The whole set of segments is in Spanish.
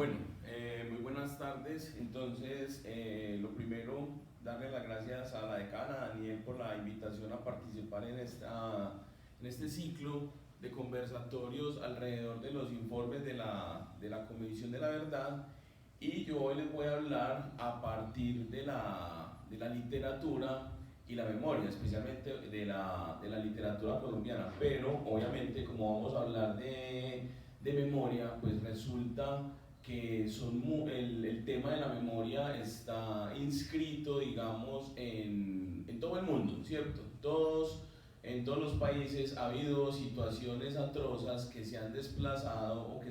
Bueno, muy buenas tardes. Entonces, lo primero, darle las gracias a la decana Daniel por la invitación a participar en este ciclo de conversatorios alrededor de los informes de la Comisión de la Verdad. Y yo hoy les voy a hablar a partir de la literatura y la memoria, especialmente de la literatura colombiana. Pero obviamente, como vamos a hablar de memoria, pues resulta que el tema de la memoria está inscrito, digamos, en todo el mundo, ¿cierto? En todos los países ha habido situaciones atrozas que se han desplazado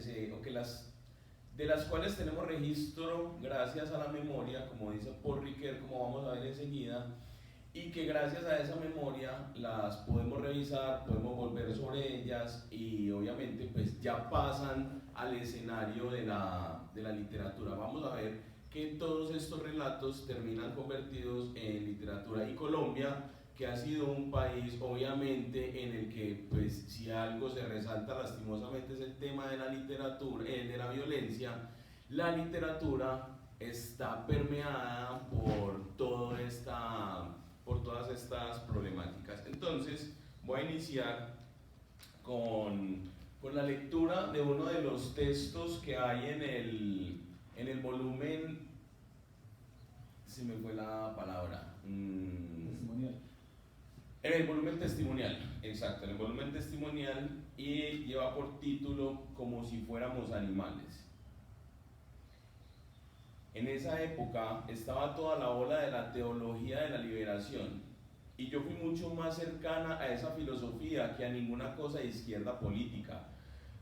de las cuales tenemos registro gracias a la memoria, como dice Paul Ricoeur, como vamos a ver enseguida, y que gracias a esa memoria las podemos revisar, podemos volver sobre ellas y obviamente pues ya pasan al escenario de la literatura. Vamos a ver que todos estos relatos terminan convertidos en literatura, y Colombia, que ha sido un país obviamente en el que pues si algo se resalta lastimosamente es el tema de la literatura, de la violencia. La literatura está permeada por todas estas problemáticas. Entonces, voy a iniciar con la lectura de uno de los textos que hay en el volumen, se me fue la palabra, Testimonial. en el volumen testimonial, exacto, en el volumen testimonial, y lleva por título Como si fuéramos animales. En esa época estaba toda la ola de la teología de la liberación, y yo fui mucho más cercana a esa filosofía que a ninguna cosa de izquierda política.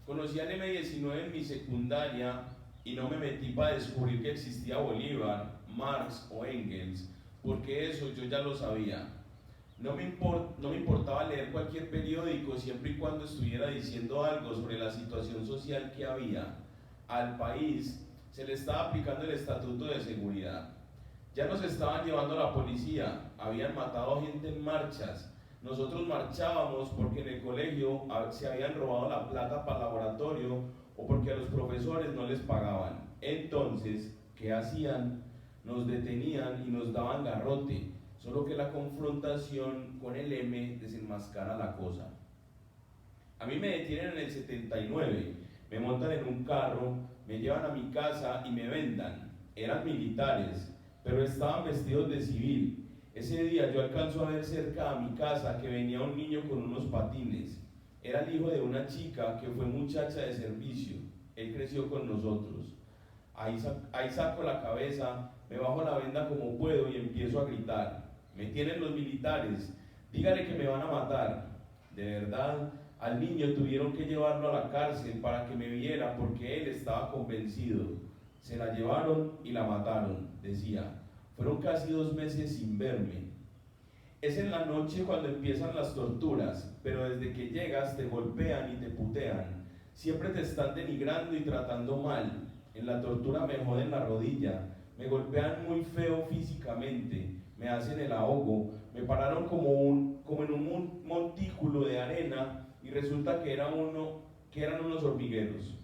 Conocí al M19 en mi secundaria y no me metí para descubrir que existía Bolívar, Marx o Engels, porque eso yo ya lo sabía. No me importaba leer cualquier periódico siempre y cuando estuviera diciendo algo sobre la situación social que había. Al país se le estaba aplicando el estatuto de seguridad. Ya nos estaban llevando a la policía, habían matado gente en marchas. Nosotros marchábamos porque en el colegio se habían robado la plata para el laboratorio o porque a los profesores no les pagaban. Entonces, ¿qué hacían? Nos detenían y nos daban garrote, solo que la confrontación con el M desenmascara la cosa. A mí me detienen en el 79, me montan en un carro, me llevan a mi casa y me vendan. Eran militares, pero estaban vestidos de civil. Ese día yo alcanzo a ver cerca a mi casa que venía un niño con unos patines. Era el hijo de una chica que fue muchacha de servicio. Él creció con nosotros. Ahí saco la cabeza, me bajo la venda como puedo y empiezo a gritar. Me tienen los militares, dígale que me van a matar. De verdad, al niño tuvieron que llevarlo a la cárcel para que me viera porque él estaba convencido. Se la llevaron y la mataron, decía. Fueron casi 2 meses sin verme. Es en la noche cuando empiezan las torturas, pero desde que llegas te golpean y te putean. Siempre te están denigrando y tratando mal. En la tortura me joden la rodilla, me golpean muy feo físicamente, me hacen el ahogo, me pararon como en un montículo de arena y resulta que eran unos hormigueros.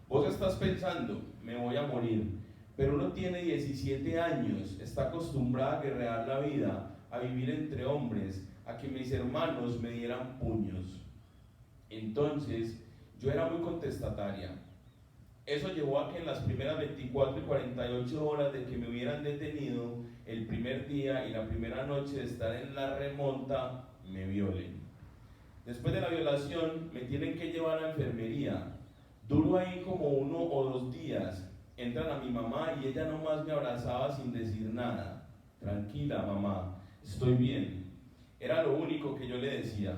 Vos estás pensando, me voy a morir, pero uno tiene 17 años, está acostumbrada a guerrear la vida, a vivir entre hombres, a que mis hermanos me dieran puños. Entonces, yo era muy contestataria. Eso llevó a que en las primeras 24 y 48 horas de que me hubieran detenido, el primer día y la primera noche de estar en la remonta, me violen. Después de la violación, me tienen que llevar a la enfermería. Duro ahí como 1 o 2 días. Entran a mi mamá y ella nomás me abrazaba sin decir nada. Tranquila, mamá, estoy bien. Era lo único que yo le decía.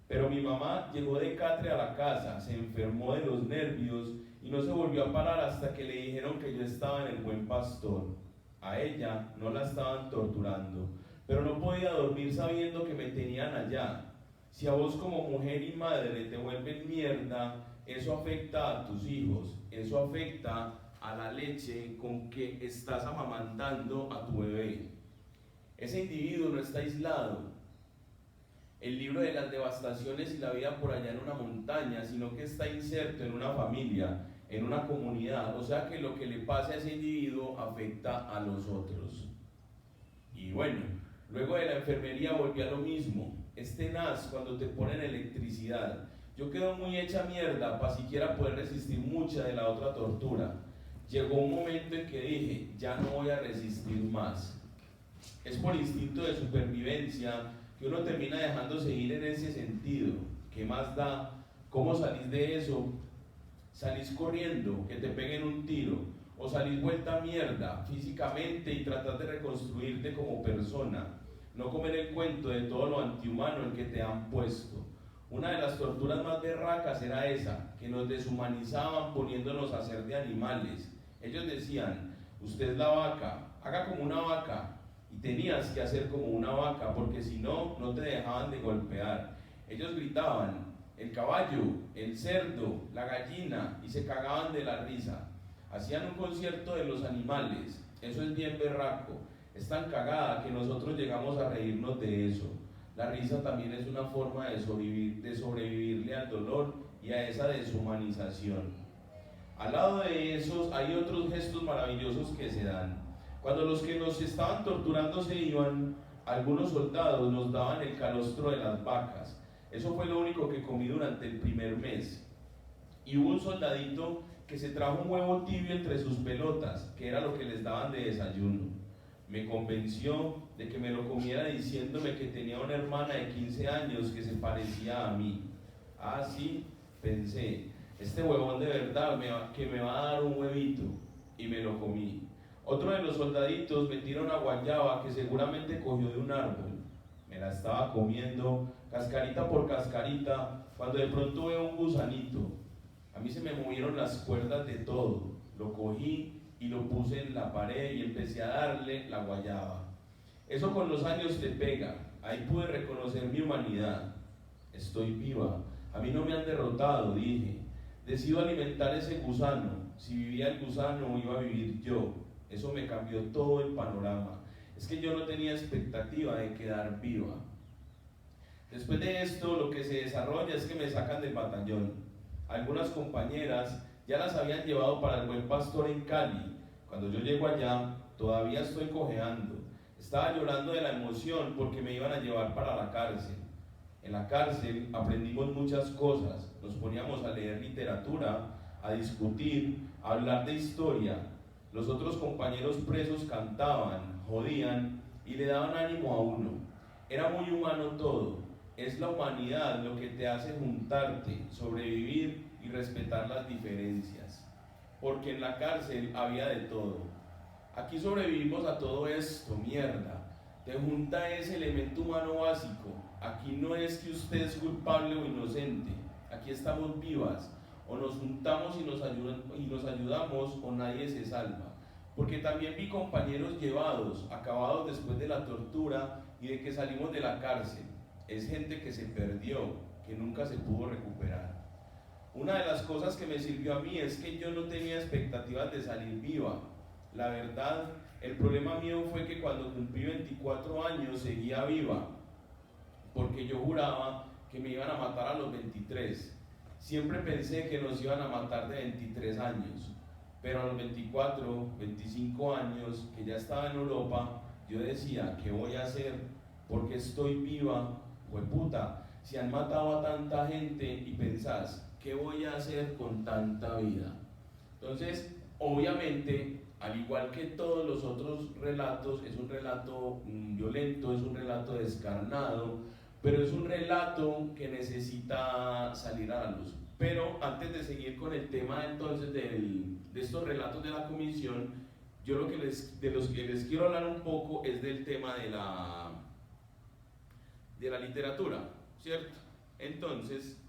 Pero mi mamá llegó de catre a la casa, se enfermó de los nervios y no se volvió a parar hasta que le dijeron que yo estaba en el Buen Pastor. A ella no la estaban torturando, pero no podía dormir sabiendo que me tenían allá. Si a vos como mujer y madre te vuelven mierda, eso afecta a tus hijos, eso afecta a la leche con que estás amamantando a tu bebé. Ese individuo no está aislado. El libro de las devastaciones y la vida por allá en una montaña, sino que está inserto en una familia, en una comunidad, o sea que lo que le pasa a ese individuo afecta a los otros. Y bueno, luego de la enfermería volví a lo mismo. Es tenaz cuando te ponen electricidad. Yo quedo muy hecha mierda para siquiera poder resistir mucha de la otra tortura. Llegó un momento en que dije, ya no voy a resistir más. Es por instinto de supervivencia que uno termina dejándose ir en ese sentido. ¿Qué más da? ¿Cómo salís de eso? Salís corriendo, que te peguen un tiro, o salís vuelta a mierda físicamente y tratás de reconstruirte como persona. No comer el cuento de todo lo antihumano en que te han puesto. Una de las torturas más berracas era esa, que nos deshumanizaban poniéndonos a ser de animales. Ellos decían, usted es la vaca, haga como una vaca, y tenías que hacer como una vaca, porque si no, no te dejaban de golpear. Ellos gritaban, el caballo, el cerdo, la gallina, y se cagaban de la risa. Hacían un concierto de los animales, eso es bien berraco, es tan cagada que nosotros llegamos a reírnos de eso. La risa también es una forma de sobrevivirle al dolor y a esa deshumanización. Al lado de esos hay otros gestos maravillosos que se dan. Cuando los que nos estaban torturando se iban, algunos soldados nos daban el calostro de las vacas. Eso fue lo único que comí durante el primer mes. Y hubo un soldadito que se trajo un huevo tibio entre sus pelotas, que era lo que les daban de desayuno. Me convenció de que me lo comiera diciéndome que tenía una hermana de 15 años que se parecía a mí. Ah, sí, pensé, este huevón de verdad que me va a dar un huevito, y me lo comí. Otro de los soldaditos me tiró una guayaba que seguramente cogió de un árbol. Me la estaba comiendo, cascarita por cascarita, cuando de pronto veo un gusanito. A mí se me movieron las cuerdas de todo. Lo cogí y lo puse en la pared y empecé a darle la guayaba. Eso con los años te pega. Ahí pude reconocer mi humanidad. Estoy viva. A mí no me han derrotado, dije. Decido alimentar ese gusano. Si vivía el gusano, iba a vivir yo. Eso me cambió todo el panorama. Es que yo no tenía expectativa de quedar viva. Después de esto, lo que se desarrolla es que me sacan del batallón. Algunas compañeras ya las habían llevado para el Buen Pastor en Cali. Cuando yo llego allá, todavía estoy cojeando. Estaba llorando de la emoción porque me iban a llevar para la cárcel. En la cárcel aprendimos muchas cosas. Nos poníamos a leer literatura, a discutir, a hablar de historia. Los otros compañeros presos cantaban, jodían y le daban ánimo a uno. Era muy humano todo. Es la humanidad lo que te hace juntarte, sobrevivir y respetar las diferencias. Porque en la cárcel había de todo. Aquí sobrevivimos a todo esto, mierda. Te junta ese elemento humano básico. Aquí no es que usted es culpable o inocente. Aquí estamos vivas. O nos juntamos y nos ayudamos o nadie se salva. Porque también vi compañeros llevados, acabados después de la tortura y de que salimos de la cárcel. Es gente que se perdió, que nunca se pudo recuperar. Una de las cosas que me sirvió a mí es que yo no tenía expectativas de salir viva. La verdad, el problema mío fue que cuando cumplí 24 años seguía viva, porque yo juraba que me iban a matar a los 23. Siempre pensé que nos iban a matar de 23 años, pero a los 24, 25 años, que ya estaba en Europa, yo decía, ¿qué voy a hacer? Porque estoy viva, hueputa. Si han matado a tanta gente y pensás, ¿qué voy a hacer con tanta vida? Entonces, obviamente, al igual que todos los otros relatos, es un relato violento, es un relato descarnado, pero es un relato que necesita salir a la luz. Pero antes de seguir con el tema entonces de estos relatos de la comisión, yo lo que de los que les quiero hablar un poco es del tema de la literatura, ¿cierto? Entonces,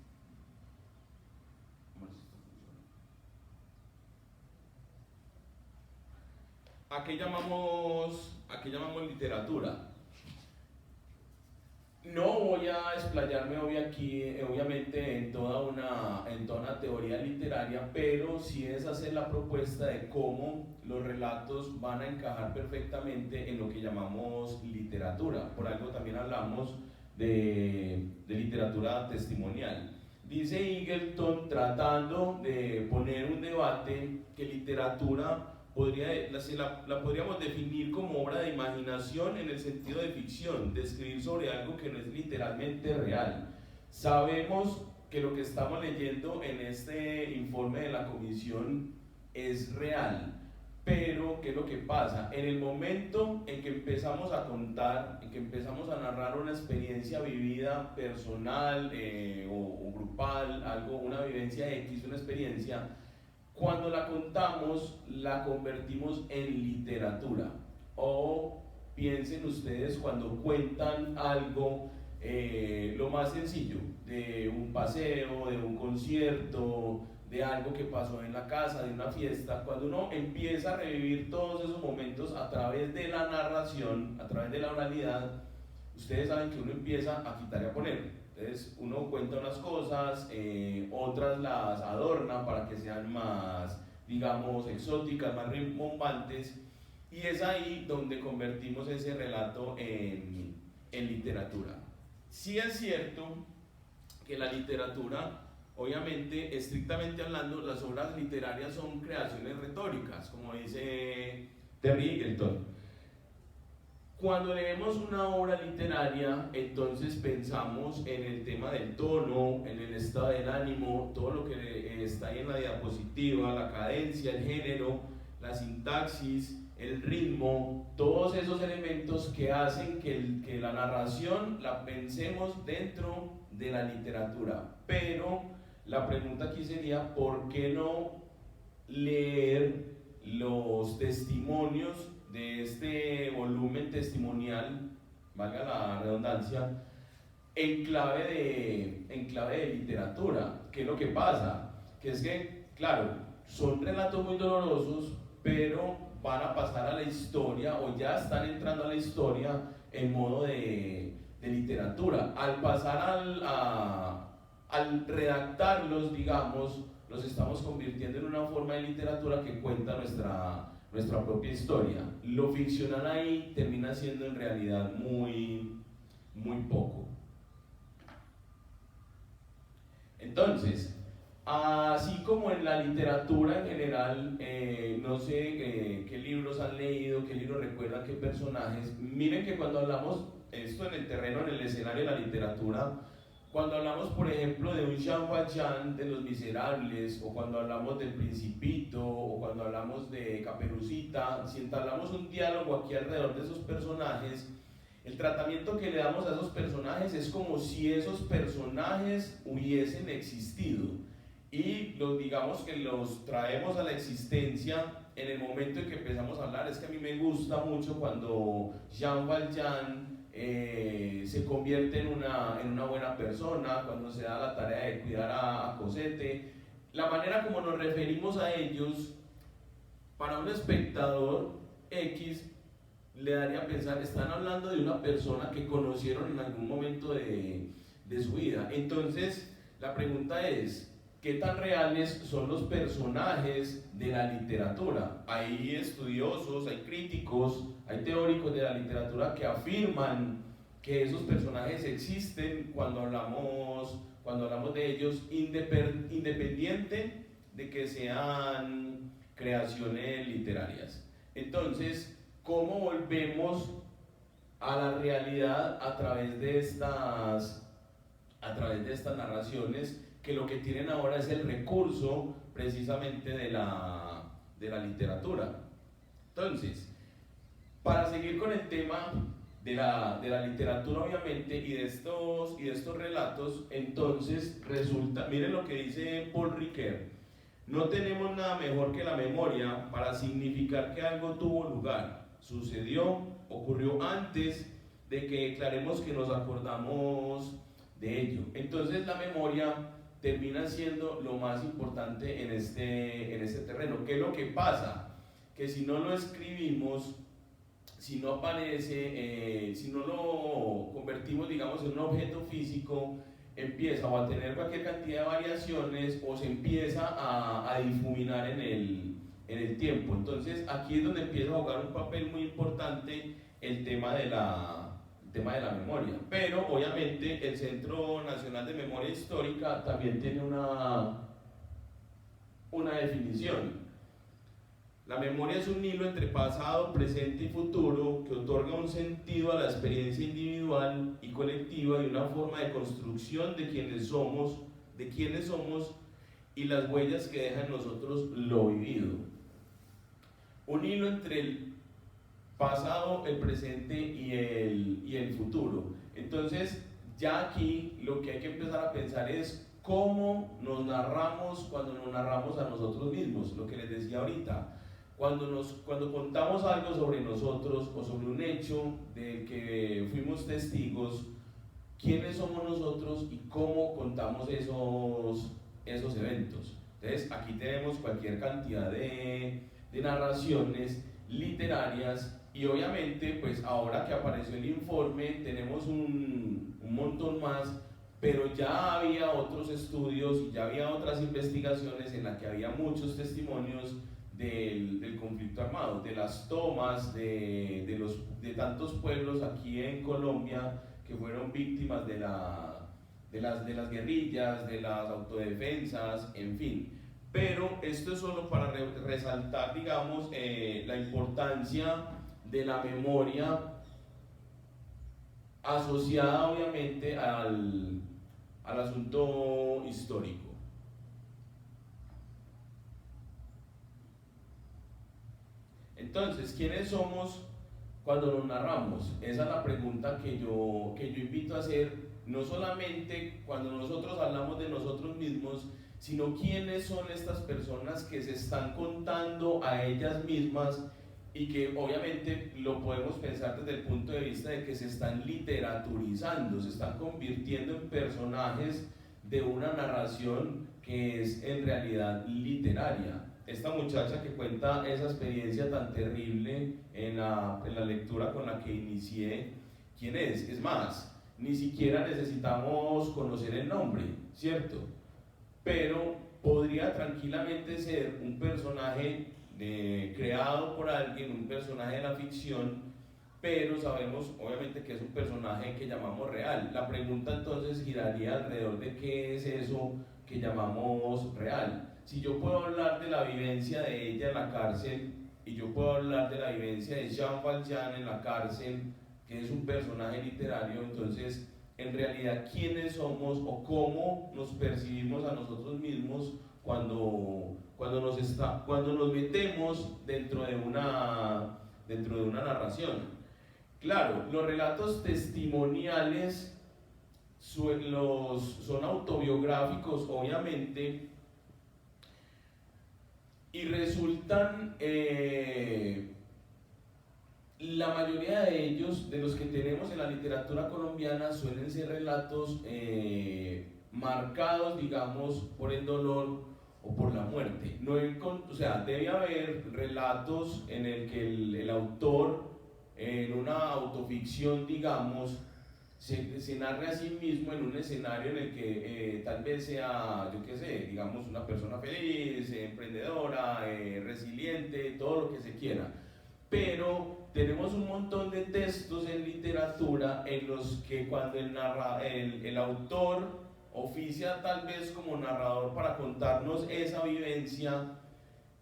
¿a qué llamamos literatura? No voy a explayarme hoy aquí, obviamente, en toda una teoría literaria, pero sí es hacer la propuesta de cómo los relatos van a encajar perfectamente en lo que llamamos literatura. Por algo también hablamos de literatura testimonial. Dice Eagleton, tratando de poner un debate, que literatura la podríamos definir como obra de imaginación en el sentido de ficción, de escribir sobre algo que no es literalmente real. Sabemos que lo que estamos leyendo en este informe de la comisión es real, pero ¿qué es lo que pasa? En el momento en que empezamos a contar, en que empezamos a narrar una experiencia vivida personal o grupal, algo, una vivencia X, una experiencia, cuando la contamos, la convertimos en literatura. O piensen ustedes cuando cuentan algo, lo más sencillo, de un paseo, de un concierto, de algo que pasó en la casa, de una fiesta, cuando uno empieza a revivir todos esos momentos a través de la narración, a través de la oralidad, ustedes saben que uno empieza a quitar y a poner. Entonces uno cuenta unas cosas, otras las adorna para que sean más, digamos, exóticas, más rimbombantes, y es ahí donde convertimos ese relato en literatura. Sí es cierto que la literatura, obviamente, estrictamente hablando, las obras literarias son creaciones retóricas, como dice Terry Eagleton. Cuando leemos una obra literaria, entonces pensamos en el tema del tono, en el estado del ánimo, todo lo que está ahí en la diapositiva, la cadencia, el género, la sintaxis, el ritmo, todos esos elementos que hacen que la narración la pensemos dentro de la literatura. Pero la pregunta aquí sería, ¿por qué no leer los testimonios de este volumen testimonial, valga la redundancia, en clave de literatura? ¿Qué es lo que pasa? Que es que, claro, son relatos muy dolorosos, pero van a pasar a la historia, o ya están entrando a la historia en modo de literatura. Al pasar al redactarlos, digamos, los estamos convirtiendo en una forma de literatura que cuenta nuestra propia historia. Lo ficcional ahí termina siendo en realidad muy poco. Entonces, así como en la literatura en general, no sé qué libros han leído, qué libros recuerdan, qué personajes. Miren que cuando hablamos esto en el terreno, en el escenario de la literatura, cuando hablamos, por ejemplo, de un Jean Valjean de Los Miserables, o cuando hablamos del Principito, o cuando hablamos de Caperucita, si entablamos un diálogo aquí alrededor de esos personajes, el tratamiento que le damos a esos personajes es como si esos personajes hubiesen existido, y digamos que los traemos a la existencia en el momento en que empezamos a hablar. Es que a mí me gusta mucho cuando Jean Valjean se convierte en una buena persona, cuando se da la tarea de cuidar a Cosette. La manera como nos referimos a ellos, para un espectador X, le daría a pensar, están hablando de una persona que conocieron en algún momento de su vida. Entonces, la pregunta es, ¿qué tan reales son los personajes de la literatura? Hay estudiosos, hay críticos, hay teóricos de la literatura que afirman que esos personajes existen cuando hablamos de ellos, independiente de que sean creaciones literarias. Entonces, ¿cómo volvemos a la realidad a través de estas narraciones, que lo que tienen ahora es el recurso precisamente de la literatura? Entonces, para seguir con el tema de la literatura, obviamente, y de estos relatos, entonces resulta, miren lo que dice Paul Ricoeur: no tenemos nada mejor que la memoria para significar que algo tuvo lugar, sucedió, ocurrió antes de que declaremos que nos acordamos de ello. Entonces la memoria termina siendo lo más importante en este terreno. ¿Qué es lo que pasa? Que si no lo escribimos, si no aparece, si no lo convertimos, digamos, en un objeto físico, empieza o a tener cualquier cantidad de variaciones, o se empieza a difuminar en el tiempo. Entonces aquí es donde empieza a jugar un papel muy importante el tema de tema de la memoria. Pero obviamente el Centro Nacional de Memoria Histórica también tiene una definición. La memoria es un hilo entre pasado, presente y futuro que otorga un sentido a la experiencia individual y colectiva y una forma de construcción de quiénes somos y las huellas que deja en nosotros lo vivido. Un hilo entre el pasado, el presente y el futuro. Entonces, ya aquí lo que hay que empezar a pensar es cómo nos narramos cuando nos narramos a nosotros mismos, lo que les decía ahorita. Cuando contamos algo sobre nosotros o sobre un hecho del que fuimos testigos, quiénes somos nosotros y cómo contamos esos eventos. Entonces, aquí tenemos cualquier cantidad de narraciones literarias y obviamente, pues ahora que apareció el informe, tenemos un montón más, pero ya había otros estudios y ya había otras investigaciones en las que había muchos testimonios del conflicto armado, de las tomas de tantos pueblos aquí en Colombia que fueron víctimas de las guerrillas, de las autodefensas, en fin. Pero esto es solo para resaltar, digamos, la importancia de la memoria asociada obviamente al asunto histórico. Entonces, ¿quiénes somos cuando nos narramos? Esa es la pregunta que yo invito a hacer, no solamente cuando nosotros hablamos de nosotros mismos, sino quiénes son estas personas que se están contando a ellas mismas y que obviamente lo podemos pensar desde el punto de vista de que se están literaturizando, se están convirtiendo en personajes de una narración que es en realidad literaria. Esta muchacha que cuenta esa experiencia tan terrible en la lectura con la que inicié, ¿quién es? Es más, ni siquiera necesitamos conocer el nombre, ¿cierto? Pero podría tranquilamente ser un personaje creado por alguien, un personaje de la ficción, pero sabemos obviamente que es un personaje que llamamos real. La pregunta entonces giraría alrededor de qué es eso que llamamos real. Si yo puedo hablar de la vivencia de ella en la cárcel y yo puedo hablar de la vivencia de Jean Valjean en la cárcel, que es un personaje literario, entonces en realidad quiénes somos o cómo nos percibimos a nosotros mismos cuando nos metemos dentro de una narración. Claro, los relatos testimoniales son autobiográficos, obviamente, y resultan, la mayoría de ellos, de los que tenemos en la literatura colombiana, suelen ser relatos marcados, digamos, por el dolor o por la muerte. O sea, debe haber relatos en el que el autor, en una autoficción, digamos, se narre a sí mismo en un escenario en el que tal vez sea, yo qué sé, digamos, una persona feliz, emprendedora, resiliente, todo lo que se quiera. Pero tenemos un montón de textos en literatura en los que cuando el autor oficia tal vez como narrador para contarnos esa vivencia,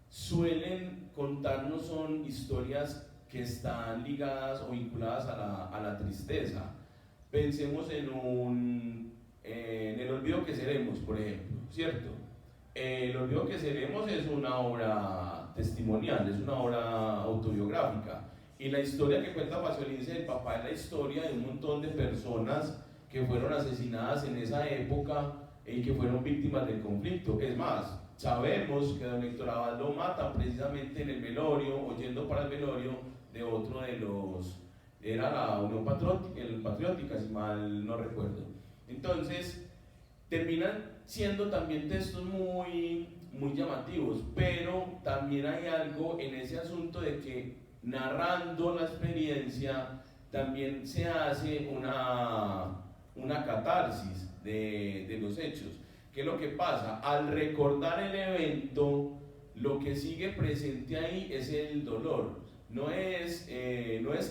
suelen contarnos son historias que están ligadas o vinculadas a la tristeza. Pensemos en El olvido que seremos, por ejemplo, ¿cierto? El olvido que seremos es una obra testimonial, es una obra autobiográfica. Y la historia que cuenta Faciolince del papá es la historia de un montón de personas que fueron asesinadas en esa época y que fueron víctimas del conflicto. Es más, sabemos que don Héctor Abad lo matan precisamente en el velorio, o yendo para el velorio de otro de los... Era la Unión Patriótica, si mal no recuerdo. Entonces, terminan siendo también textos muy llamativos, pero también hay algo en ese asunto de que narrando la experiencia también se hace una catarsis de los hechos. ¿Qué es lo que pasa? Al recordar el evento, lo que sigue presente ahí es el dolor. no es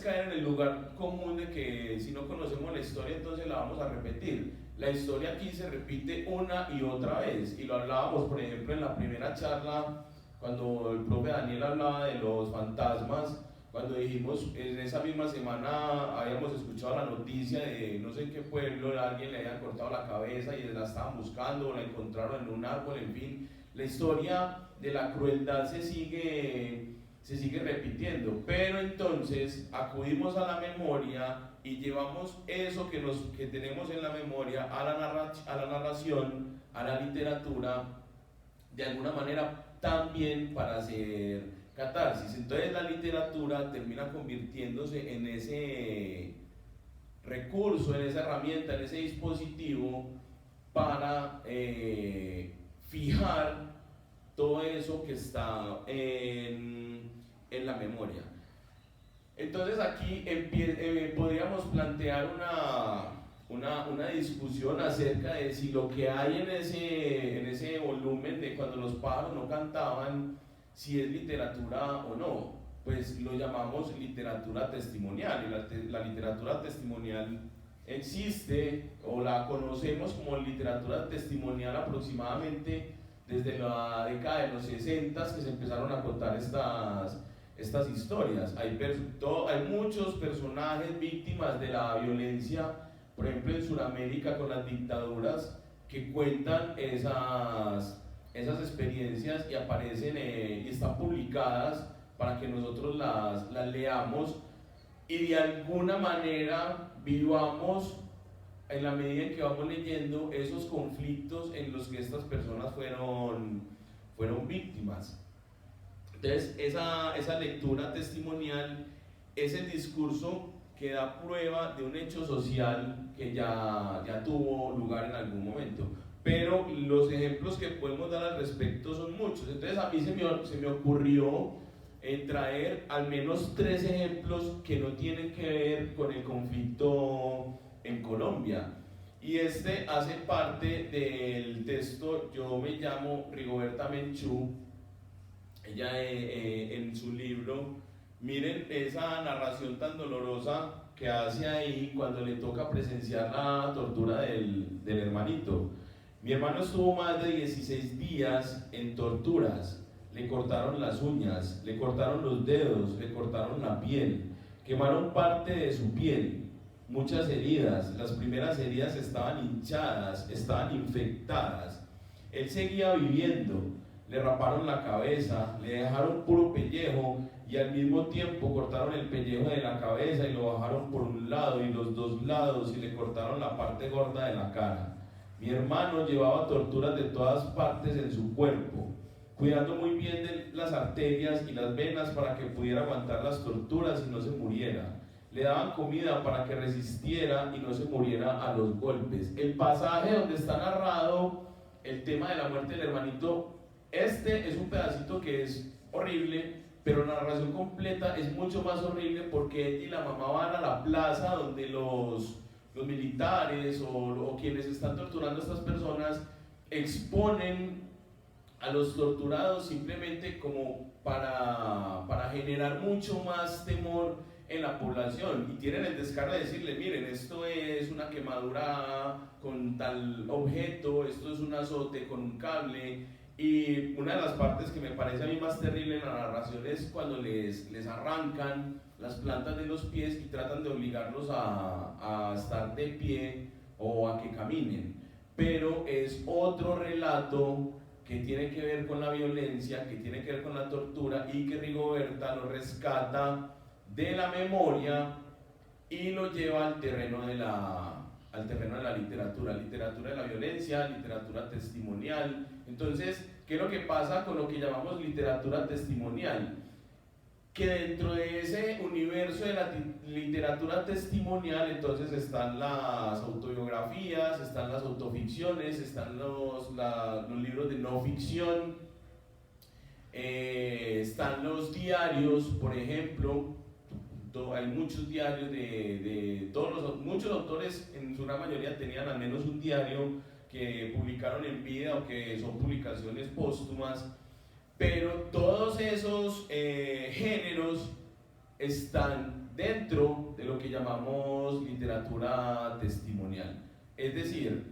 caer en el lugar común de que si no conocemos la historia entonces la vamos a repetir. La historia aquí se repite una y otra vez, y lo hablábamos por ejemplo en la primera charla cuando el profe Daniel hablaba de los fantasmas, cuando dijimos en esa misma semana habíamos escuchado la noticia de no sé en qué pueblo alguien le había cortado la cabeza y la estaban buscando o la encontraron en un árbol, en fin, la historia de la crueldad se sigue repitiendo, pero entonces acudimos a la memoria y llevamos eso que tenemos en la memoria a la narración, a la literatura, de alguna manera también para hacer catarsis. Entonces la literatura termina convirtiéndose en ese recurso, en esa herramienta, en ese dispositivo para fijar todo eso que está en la memoria. Entonces aquí podríamos plantear una discusión acerca de si lo que hay en ese volumen de cuando los pájaros no cantaban, si es literatura o no. Pues lo llamamos literatura testimonial, y la literatura testimonial existe o la conocemos como literatura testimonial aproximadamente desde la década de los 60 que se empezaron a contar estas historias. Hay muchos personajes víctimas de la violencia, por ejemplo en Sudamérica con las dictaduras, que cuentan esas experiencias y aparecen y están publicadas para que nosotros las leamos y de alguna manera vivamos en la medida en que vamos leyendo esos conflictos en los que estas personas fueron víctimas. Entonces esa lectura testimonial es el discurso que da prueba de un hecho social que ya tuvo lugar en algún momento, pero los ejemplos que podemos dar al respecto son muchos. Entonces a mí se me ocurrió traer al menos 3 ejemplos que no tienen que ver con el conflicto en Colombia, y este hace parte del texto Yo me llamo Rigoberta Menchú. Ella en su libro, miren esa narración tan dolorosa que hace ahí cuando le toca presenciar la tortura del hermanito. Mi hermano estuvo más de 16 días en torturas. Le cortaron las uñas, le cortaron los dedos, le cortaron la piel, quemaron parte de su piel, muchas heridas. Las primeras heridas estaban hinchadas, estaban infectadas. Él seguía viviendo. Le raparon la cabeza, le dejaron puro pellejo y al mismo tiempo cortaron el pellejo de la cabeza y lo bajaron por un lado y los 2 lados y le cortaron la parte gorda de la cara. Mi hermano llevaba torturas de todas partes en su cuerpo, cuidando muy bien de las arterias y las venas para que pudiera aguantar las torturas y no se muriera. Le daban comida para que resistiera y no se muriera a los golpes. El pasaje donde está narrado el tema de la muerte del hermanito, este es un pedacito que es horrible, pero la narración completa es mucho más horrible porque ella y la mamá van a la plaza donde los militares o quienes están torturando a estas personas exponen a los torturados simplemente como para generar mucho más temor en la población, y tienen el descaro de decirle: miren, esto es una quemadura con tal objeto, esto es un azote con un cable. Y una de las partes que me parece a mí más terrible en la narración es cuando les arrancan las plantas de los pies y tratan de obligarlos a estar de pie o a que caminen. Pero es otro relato que tiene que ver con la violencia, que tiene que ver con la tortura, y que Rigoberta lo rescata de la memoria y lo lleva al terreno de la literatura de la violencia, literatura testimonial. Entonces, ¿qué es lo que pasa con lo que llamamos literatura testimonial? Que dentro de ese universo de la literatura testimonial entonces están las autobiografías, están las autoficciones, están los libros de no ficción, están los diarios, por ejemplo. Hay muchos diarios de muchos autores, en su gran mayoría tenían al menos un diario que publicaron en vida o que son publicaciones póstumas, pero todos esos géneros están dentro de lo que llamamos literatura testimonial. Es decir,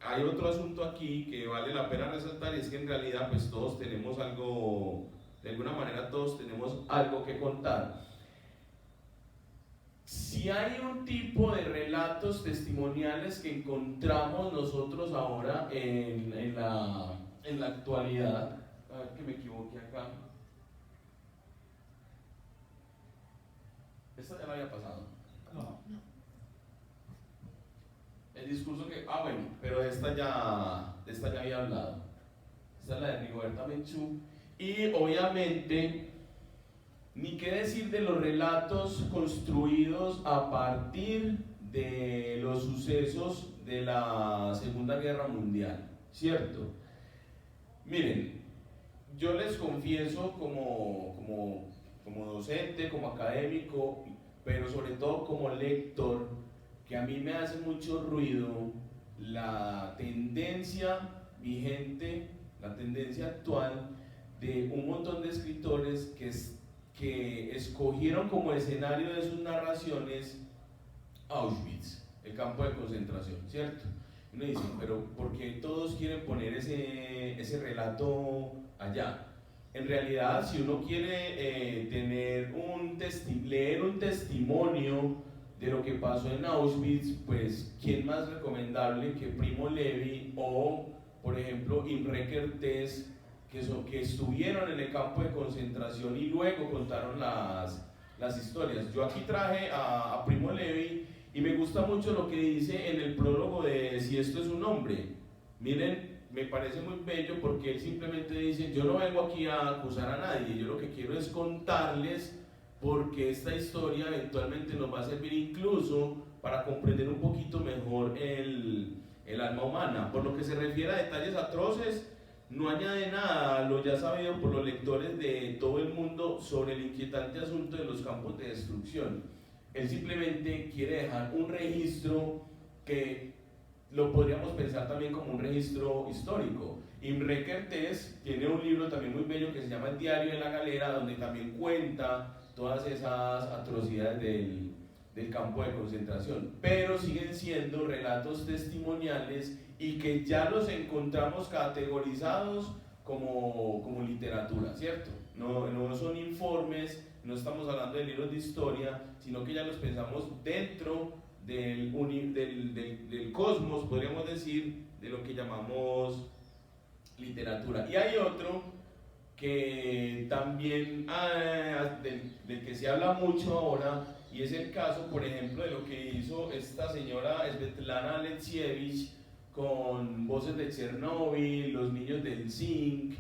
hay otro asunto aquí que vale la pena resaltar, y es que en realidad pues todos tenemos algo, de alguna manera todos tenemos algo que contar. Si hay un tipo de relatos testimoniales que encontramos nosotros ahora en la actualidad, a ver que me equivoqué acá, esta ya la había pasado. No. El discurso que, bueno, pero de esta ya había hablado. Esta es la de Rigoberta Menchú. Y obviamente, ni qué decir de los relatos construidos a partir de los sucesos de la Segunda Guerra Mundial, ¿cierto? Miren, yo les confieso como docente, como académico, pero sobre todo como lector, que a mí me hace mucho ruido la tendencia vigente, la tendencia actual de un montón de escritores que escogieron como escenario de sus narraciones Auschwitz, el campo de concentración, ¿cierto? Y uno dice, pero ¿por qué todos quieren poner ese relato allá? En realidad, si uno quiere leer un testimonio de lo que pasó en Auschwitz, pues ¿quién más recomendable que Primo Levi o, por ejemplo, Imre Kertész, que estuvieron en el campo de concentración y luego contaron las historias? Yo aquí traje a Primo Levi y me gusta mucho lo que dice en el prólogo de Si esto es un hombre. Miren, me parece muy bello porque él simplemente dice, yo no vengo aquí a acusar a nadie, yo lo que quiero es contarles porque esta historia eventualmente nos va a servir incluso para comprender un poquito mejor el alma humana. Por lo que se refiere a detalles atroces, no añade nada a lo ya sabido por los lectores de todo el mundo sobre el inquietante asunto de los campos de destrucción. Él simplemente quiere dejar un registro que lo podríamos pensar también como un registro histórico. Imre Kertész tiene un libro también muy bello que se llama El diario de la galera, donde también cuenta todas esas atrocidades del campo de concentración, pero siguen siendo relatos testimoniales y que ya los encontramos categorizados como literatura, ¿cierto? No son informes, no estamos hablando de libros de historia, sino que ya los pensamos dentro del cosmos, podríamos decir, de lo que llamamos literatura. Y hay otro que también del que se habla mucho ahora, y es el caso, por ejemplo, de lo que hizo esta señora Svetlana Alexievich con Voces de Chernóbil, Los niños del zinc,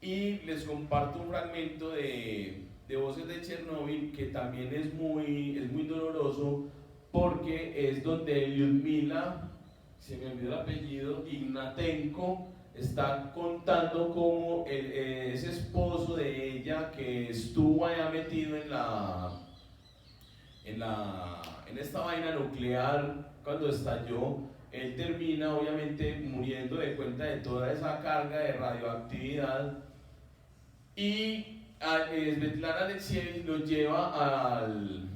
y les comparto un fragmento de Voces de Chernóbil que también es muy doloroso, porque es donde Lyudmila, se me olvidó el apellido, Ignatenko, está contando cómo ese esposo de ella que estuvo allá metido en esta vaina nuclear cuando estalló, él termina obviamente muriendo de cuenta de toda esa carga de radioactividad, y Svetlana Alexievich lo lleva al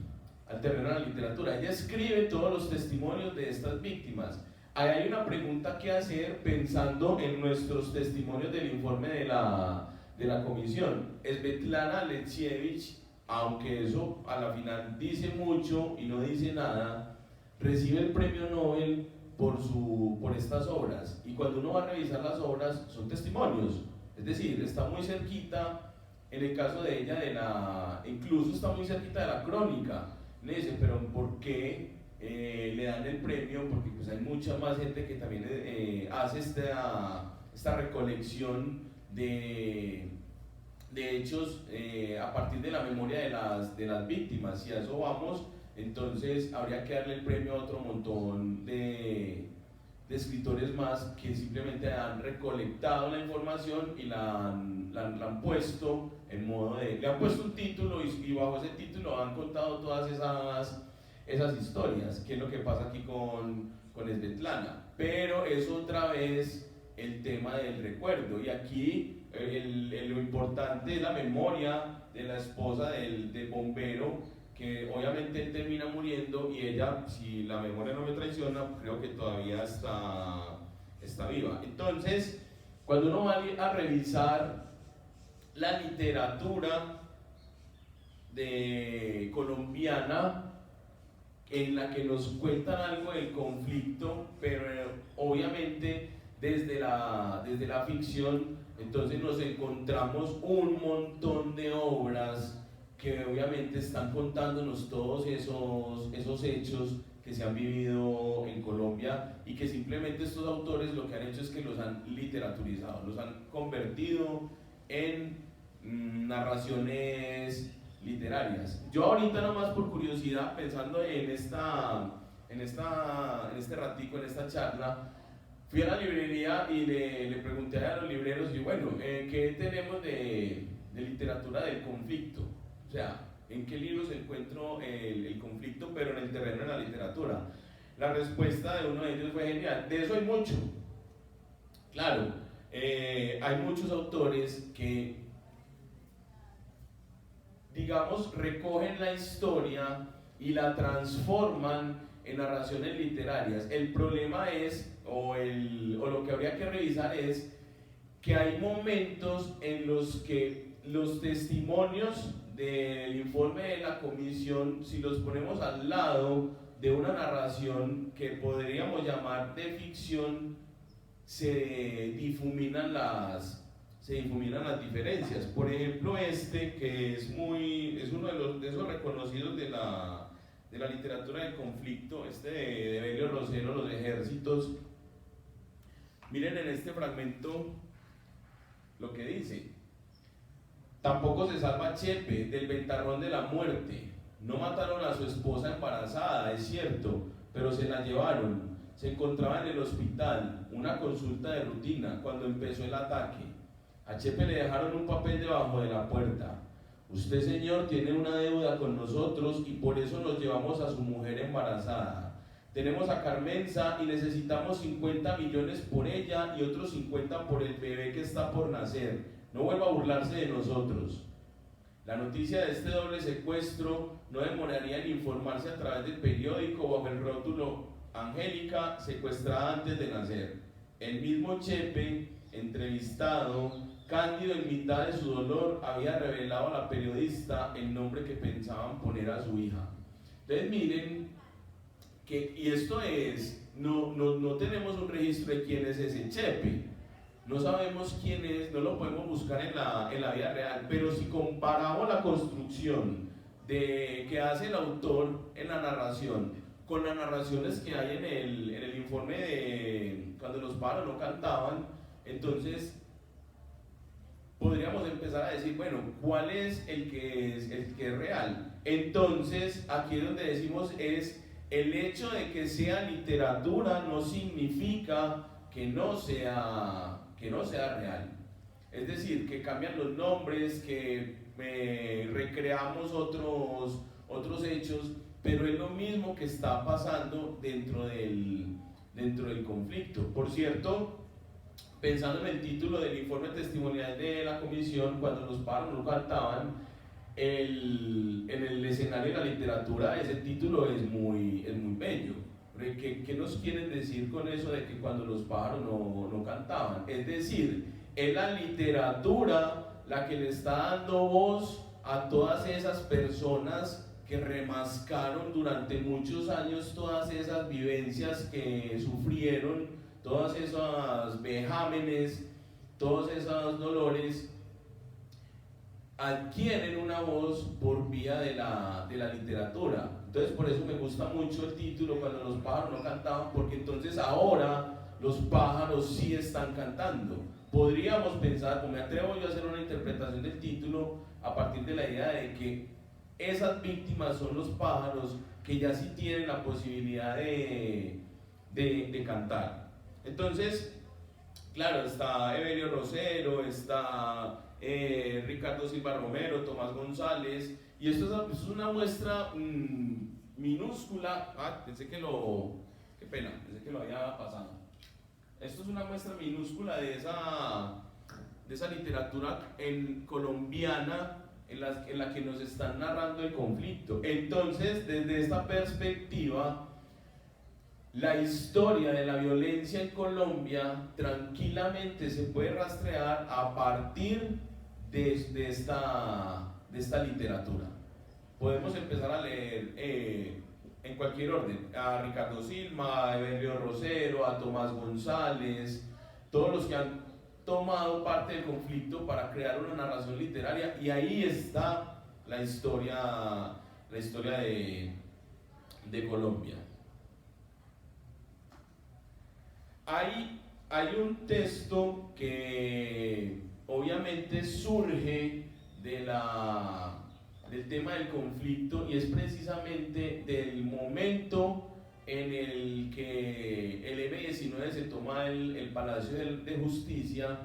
terreno de la literatura. Ella escribe todos los testimonios de estas víctimas. Ahí hay una pregunta que hacer pensando en nuestros testimonios del informe de la comisión. Svetlana Alexievich, aunque eso a la final dice mucho y no dice nada, recibe el premio Nobel por estas obras, y cuando uno va a revisar las obras son testimonios, es decir, está muy cerquita, en el caso de ella, incluso está muy cerquita de la crónica. Le dicen, pero ¿por qué le dan el premio? Porque pues hay mucha más gente que también hace esta recolección de hechos a partir de la memoria de las víctimas. Si a eso vamos, entonces habría que darle el premio a otro montón de escritores más que simplemente han recolectado la información y la han puesto en modo de, le han puesto un título y bajo ese título han contado todas esas historias, que es lo que pasa aquí con Svetlana. Pero es otra vez el tema del recuerdo. Y aquí lo importante es la memoria de la esposa del bombero, que obviamente él termina muriendo y ella, si la memoria no me traiciona, creo que todavía está viva. Entonces, cuando uno va a revisar la literatura colombiana, en la que nos cuentan algo del conflicto, pero obviamente desde la ficción, entonces nos encontramos un montón de obras que obviamente están contándonos todos esos hechos que se han vivido en Colombia, y que simplemente estos autores lo que han hecho es que los han literaturizado, los han convertido en narraciones literarias. Yo ahorita, nomás por curiosidad, pensando en este ratico, en esta charla, fui a la librería y le pregunté a los libreros, y bueno, ¿qué tenemos de literatura del conflicto? O sea, ¿en qué libros encuentro el conflicto, pero en el terreno de la literatura? La respuesta de uno de ellos fue genial: de eso hay mucho. Claro, hay muchos autores que, digamos, recogen la historia y la transforman en narraciones literarias. El problema es, o lo que habría que revisar es, que hay momentos en los que los testimonios del informe de la comisión, si los ponemos al lado de una narración que podríamos llamar de ficción, se difuminan las diferencias. Por ejemplo, que es uno de esos reconocidos de la literatura del conflicto, de Evelio Rosero, Los Ejércitos. Miren en este fragmento lo que dice: tampoco se salva Chepe del ventarrón de la muerte. No mataron a su esposa embarazada, es cierto, pero se la llevaron. Se encontraba en el hospital, una consulta de rutina, cuando empezó el ataque. A Chepe le dejaron un papel debajo de la puerta. Usted, señor, tiene una deuda con nosotros y por eso nos llevamos a su mujer embarazada. Tenemos a Carmenza y necesitamos 50 millones por ella y otros 50 por el bebé que está por nacer. No vuelva a burlarse de nosotros. La noticia de este doble secuestro no demoraría en informarse a través del periódico bajo el rótulo Angélica, secuestrada antes de nacer. El mismo Chepe, entrevistado, cándido en mitad de su dolor, había revelado a la periodista el nombre que pensaban poner a su hija. Entonces miren, y esto es, no tenemos un registro de quién es ese Chepe, no sabemos quién es, no lo podemos buscar en la vida real, pero si comparamos la construcción que hace el autor en la narración con las narraciones que hay en el informe de Cuando los pájaros no cantaban, entonces podríamos empezar a decir, bueno, ¿cuál es el que es real? Entonces, aquí es donde decimos, es el hecho de que sea literatura no significa que no sea real. Es decir, que cambian los nombres, que recreamos otros hechos, pero es lo mismo que está pasando dentro del conflicto. Por cierto, pensando en el título del informe testimonial de la comisión, Cuando los pájaros no cantaban, en el escenario de la literatura, ese título es muy bello. ¿Qué nos quieren decir con eso de que cuando los pájaros no cantaban? Es decir, es la literatura la que le está dando voz a todas esas personas que remascaron durante muchos años todas esas vivencias que sufrieron, todas esas vejámenes, todos esos dolores, adquieren una voz por vía de la literatura. Entonces por eso me gusta mucho el título, Cuando los pájaros no cantaban, porque entonces ahora los pájaros sí están cantando. Podríamos pensar, o me atrevo yo a hacer una interpretación del título a partir de la idea de que esas víctimas son los pájaros que ya sí tienen la posibilidad de cantar. Entonces, claro, está Evelio Rosero, está Ricardo Silva Romero, Tomás González, y esto es una muestra minúscula. Qué pena, pensé que lo había pasado. Esto es una muestra minúscula de esa literatura colombiana en la que nos están narrando el conflicto. Entonces, desde esta perspectiva, la historia de la violencia en Colombia tranquilamente se puede rastrear a partir de esta literatura. Podemos empezar a leer en cualquier orden, a Ricardo Silva, a Evelio Rosero, a Tomás González, todos los que han tomado parte del conflicto para crear una narración literaria, y ahí está la historia de Colombia. Hay un texto que obviamente surge del tema del conflicto, y es precisamente del momento en el que el M-19 se toma el Palacio de Justicia,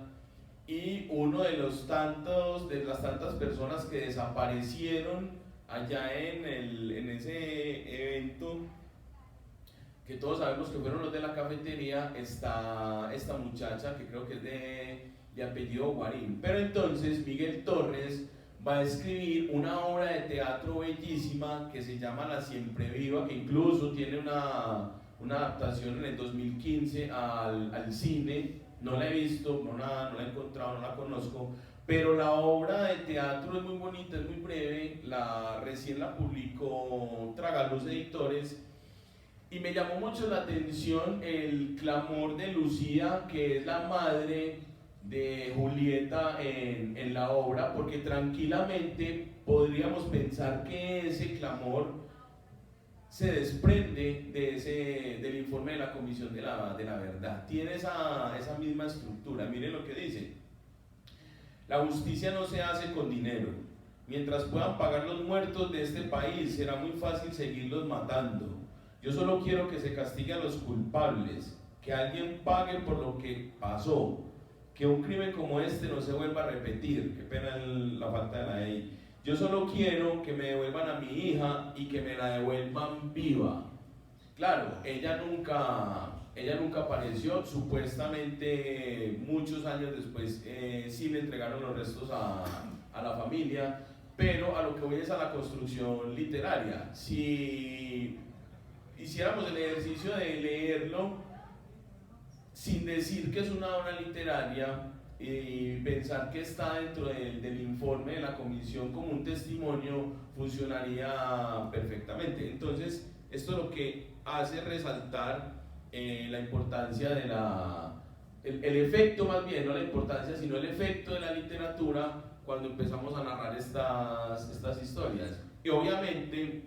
y uno de las tantas personas que desaparecieron allá en ese evento, que todos sabemos que fueron los de la cafetería, está esta muchacha que creo que es de apellido Guarín. Pero entonces Miguel Torres va a escribir una obra de teatro bellísima que se llama La Siempre Viva, que incluso tiene una adaptación en el 2015 al cine. No la he visto, no la he encontrado, no la conozco, pero la obra de teatro es muy bonita, es muy breve, recién la publicó Tragaluz Editores, y me llamó mucho la atención el clamor de Lucía, que es la madre de Julieta en la obra, porque tranquilamente podríamos pensar que ese clamor se desprende del informe de la Comisión de la Verdad. Tiene esa misma estructura. Miren lo que dice: la justicia no se hace con dinero. Mientras puedan pagar los muertos de este país, será muy fácil seguirlos matando. Yo solo quiero que se castigue a los culpables, que alguien pague por lo que pasó, que un crimen como este no se vuelva a repetir. Qué pena la falta de la E. Yo solo quiero que me devuelvan a mi hija y que me la devuelvan viva. Claro, ella nunca apareció. Supuestamente muchos años después sí le entregaron los restos a la familia, pero a lo que voy es a la construcción literaria. Si hiciéramos el ejercicio de leerlo sin decir que es una obra literaria y pensar que está dentro del informe de la comisión como un testimonio, funcionaría perfectamente. Entonces, esto es lo que hace resaltar la importancia el efecto, más bien, no la importancia, sino el efecto de la literatura cuando empezamos a narrar estas historias. Y obviamente,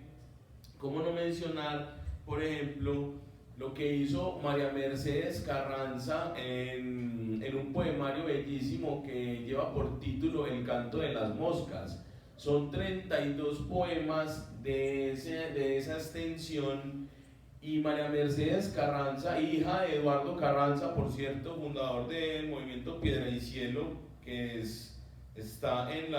¿cómo no mencionar, por ejemplo, lo que hizo María Mercedes Carranza en un poemario bellísimo que lleva por título El canto de las moscas? Son 32 poemas de esa extensión, y María Mercedes Carranza, hija de Eduardo Carranza, por cierto, fundador del movimiento Piedra y Cielo, que está en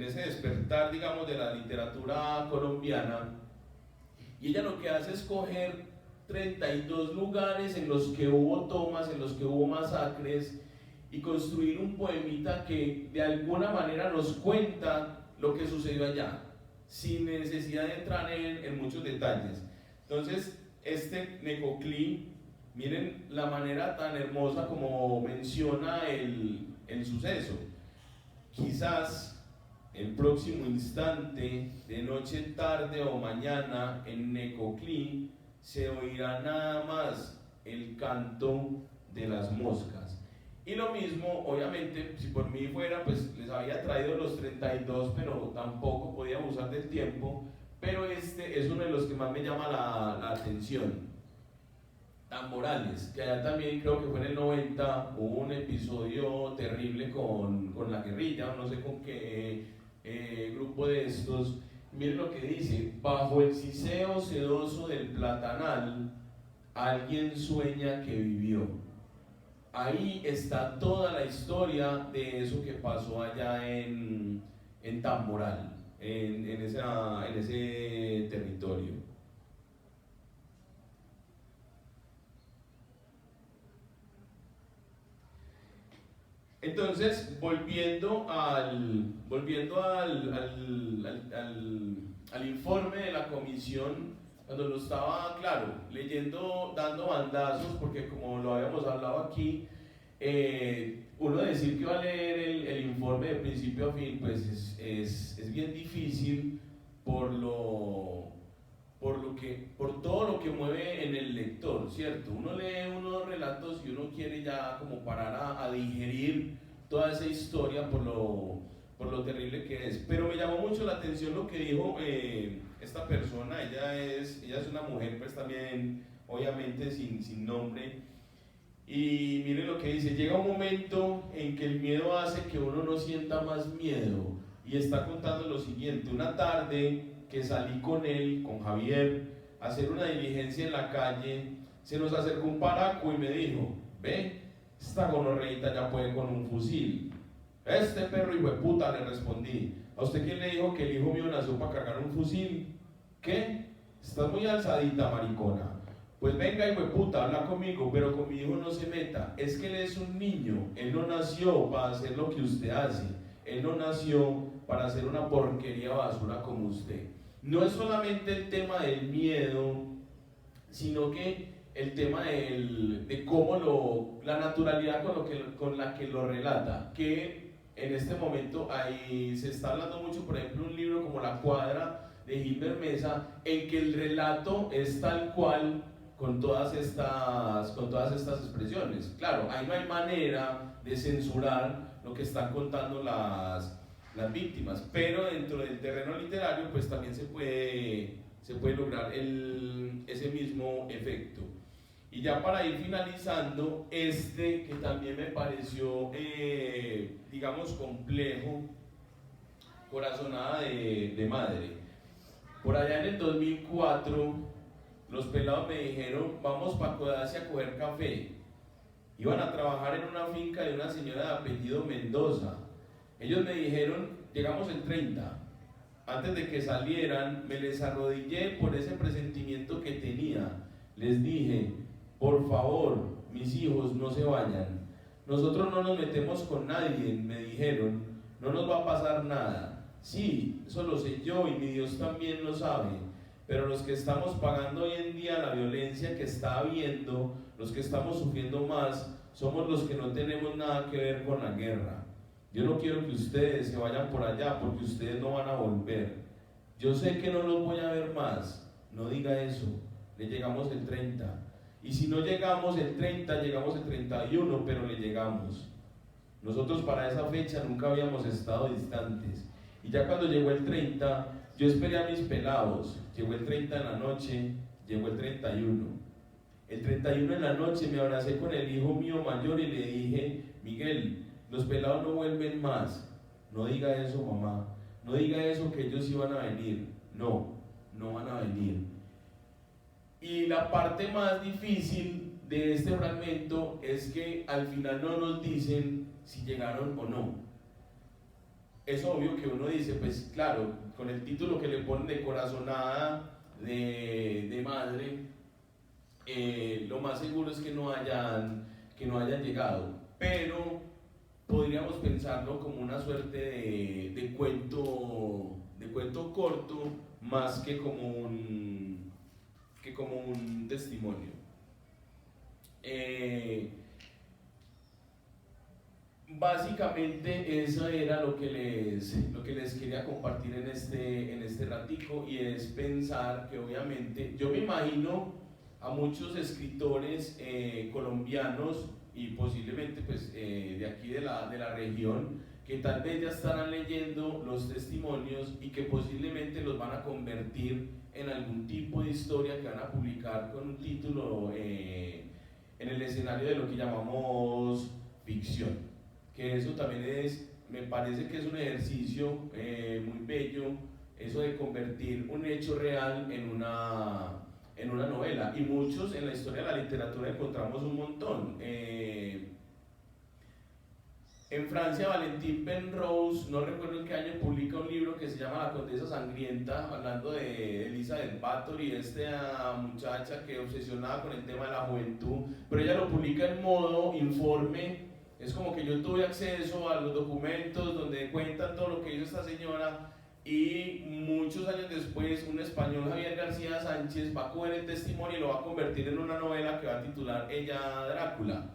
ese despertar, digamos, de la literatura colombiana. Y ella lo que hace es coger 32 lugares en los que hubo tomas, en los que hubo masacres, y construir un poemita que de alguna manera nos cuenta lo que sucedió allá, sin necesidad de entrar en muchos detalles. Entonces, este Necoclí, miren la manera tan hermosa como menciona el suceso. Quizás el próximo instante, de noche, tarde o mañana, en Necoclí se oirá nada más el canto de las moscas. Y lo mismo, obviamente, si por mí fuera, pues les había traído los 32, pero tampoco podía abusar del tiempo. Pero este es uno de los que más me llama la atención. Morales, que allá también creo que fue en el 90, hubo un episodio terrible con la guerrilla, no sé con qué grupo de estos. Miren lo que dice: bajo el ciseo sedoso del platanal, alguien sueña que vivió. Ahí está toda la historia de eso que pasó allá en Tamboral, en ese territorio. Entonces, al informe de la comisión, cuando lo estaba, claro, leyendo, dando bandazos, porque como lo habíamos hablado aquí, uno decir que va a leer el informe de principio a fin, pues es bien difícil por por todo lo que mueve en el lector, ¿cierto? Uno lee unos relatos y uno quiere ya como parar a digerir toda esa historia por lo terrible que es. Pero me llamó mucho la atención lo que dijo esta persona. Ella es una mujer, pues también, obviamente, sin nombre. Y miren lo que dice: llega un momento en que el miedo hace que uno no sienta más miedo. Y está contando lo siguiente: una tarde que salí con él, con Javier, a hacer una diligencia en la calle, se nos acercó un paraco y me dijo: ve, esta gonorreita ya puede con un fusil. Este perro hijo de puta, le respondí. ¿A usted quién le dijo que el hijo mío nació para cargar un fusil? ¿Qué? Estás muy alzadita, maricona. Pues venga, hijo de puta, habla conmigo, pero con mi hijo no se meta. Es que él es un niño, él no nació para hacer lo que usted hace. Él no nació para hacer una porquería basura como usted. No es solamente el tema del miedo, sino que el tema de cómo la naturalidad con la que lo relata, que en este momento ahí se está hablando mucho, por ejemplo, un libro como La Cuadra de Gilbert Mesa, en que el relato es tal cual con todas estas expresiones. Claro, ahí no hay manera de censurar lo que están contando las víctimas, pero dentro del terreno literario pues también se puede lograr ese mismo efecto. Y ya para ir finalizando, que también me pareció, digamos, complejo, Corazonada de madre. Por allá en el 2004, los pelados me dijeron: vamos para Codazzi a coger café. Iban a trabajar en una finca de una señora de apellido Mendoza. Ellos me dijeron: llegamos el 30. Antes de que salieran, me les arrodillé por ese presentimiento que tenía. Les dije: por favor, mis hijos, no se vayan. Nosotros no nos metemos con nadie, me dijeron. No nos va a pasar nada. Sí, eso lo sé yo y mi Dios también lo sabe. Pero los que estamos pagando hoy en día la violencia que está habiendo, los que estamos sufriendo más, somos los que no tenemos nada que ver con la guerra. Yo no quiero que ustedes se vayan por allá porque ustedes no van a volver. Yo sé que no los voy a ver más. No diga eso. Le llegamos el 30. Y si no llegamos el 30, llegamos el 31, pero le llegamos. Nosotros para esa fecha nunca habíamos estado distantes. Y ya cuando llegó el 30, yo esperé a mis pelados. Llegó el 30 en la noche, llegó el 31. El 31 en la noche me abracé con el hijo mío mayor y le dije: Miguel, los pelados no vuelven más. No diga eso, mamá. No diga eso, que ellos iban a venir. No, no van a venir. Y la parte más difícil de este fragmento es que al final no nos dicen si llegaron o no. Es obvio que uno dice, pues claro, con el título que le ponen de Corazonada de madre, lo más seguro es que no hayan llegado. Pero podríamos pensarlo como una suerte de cuento corto, más que como un testimonio. Básicamente eso era lo que les quería compartir en este ratico, y es pensar que obviamente yo me imagino a muchos escritores colombianos y posiblemente pues, de aquí de la región, que tal vez ya estarán leyendo los testimonios y que posiblemente los van a convertir en algún tipo de historia que van a publicar con un título en el escenario de lo que llamamos ficción. Que eso también me parece que es un ejercicio muy bello, eso de convertir un hecho real en una novela. Y muchos en la historia de la literatura encontramos un montón. En Francia, Valentin Penrose, no recuerdo en qué año, publica un libro que se llama La Condesa Sangrienta, hablando de Elizabeth Bathory, esta muchacha que obsesionada con el tema de la juventud, pero ella lo publica en modo informe Es como que yo tuve acceso a los documentos donde cuentan todo lo que hizo esta señora y muchos años después un español, Javier García Sánchez, va a coger el testimonio y lo va a convertir en una novela que va a titular Ella Drácula.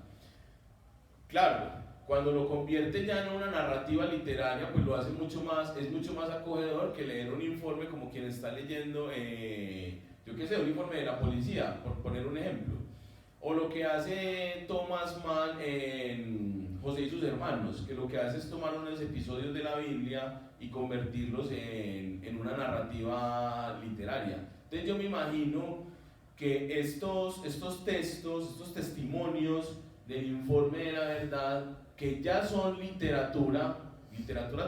Claro, cuando lo convierte ya en una narrativa literaria, pues lo hace mucho más, es mucho más acogedor que leer un informe como quien está leyendo, yo qué sé, un informe de la policía, por poner un ejemplo. O lo que hace Thomas Mann en José y sus hermanos, que lo que hace es tomar unos episodios de la Biblia y convertirlos en una narrativa literaria. Entonces yo me imagino que estos textos, estos testimonios del informe de la verdad, que ya son literatura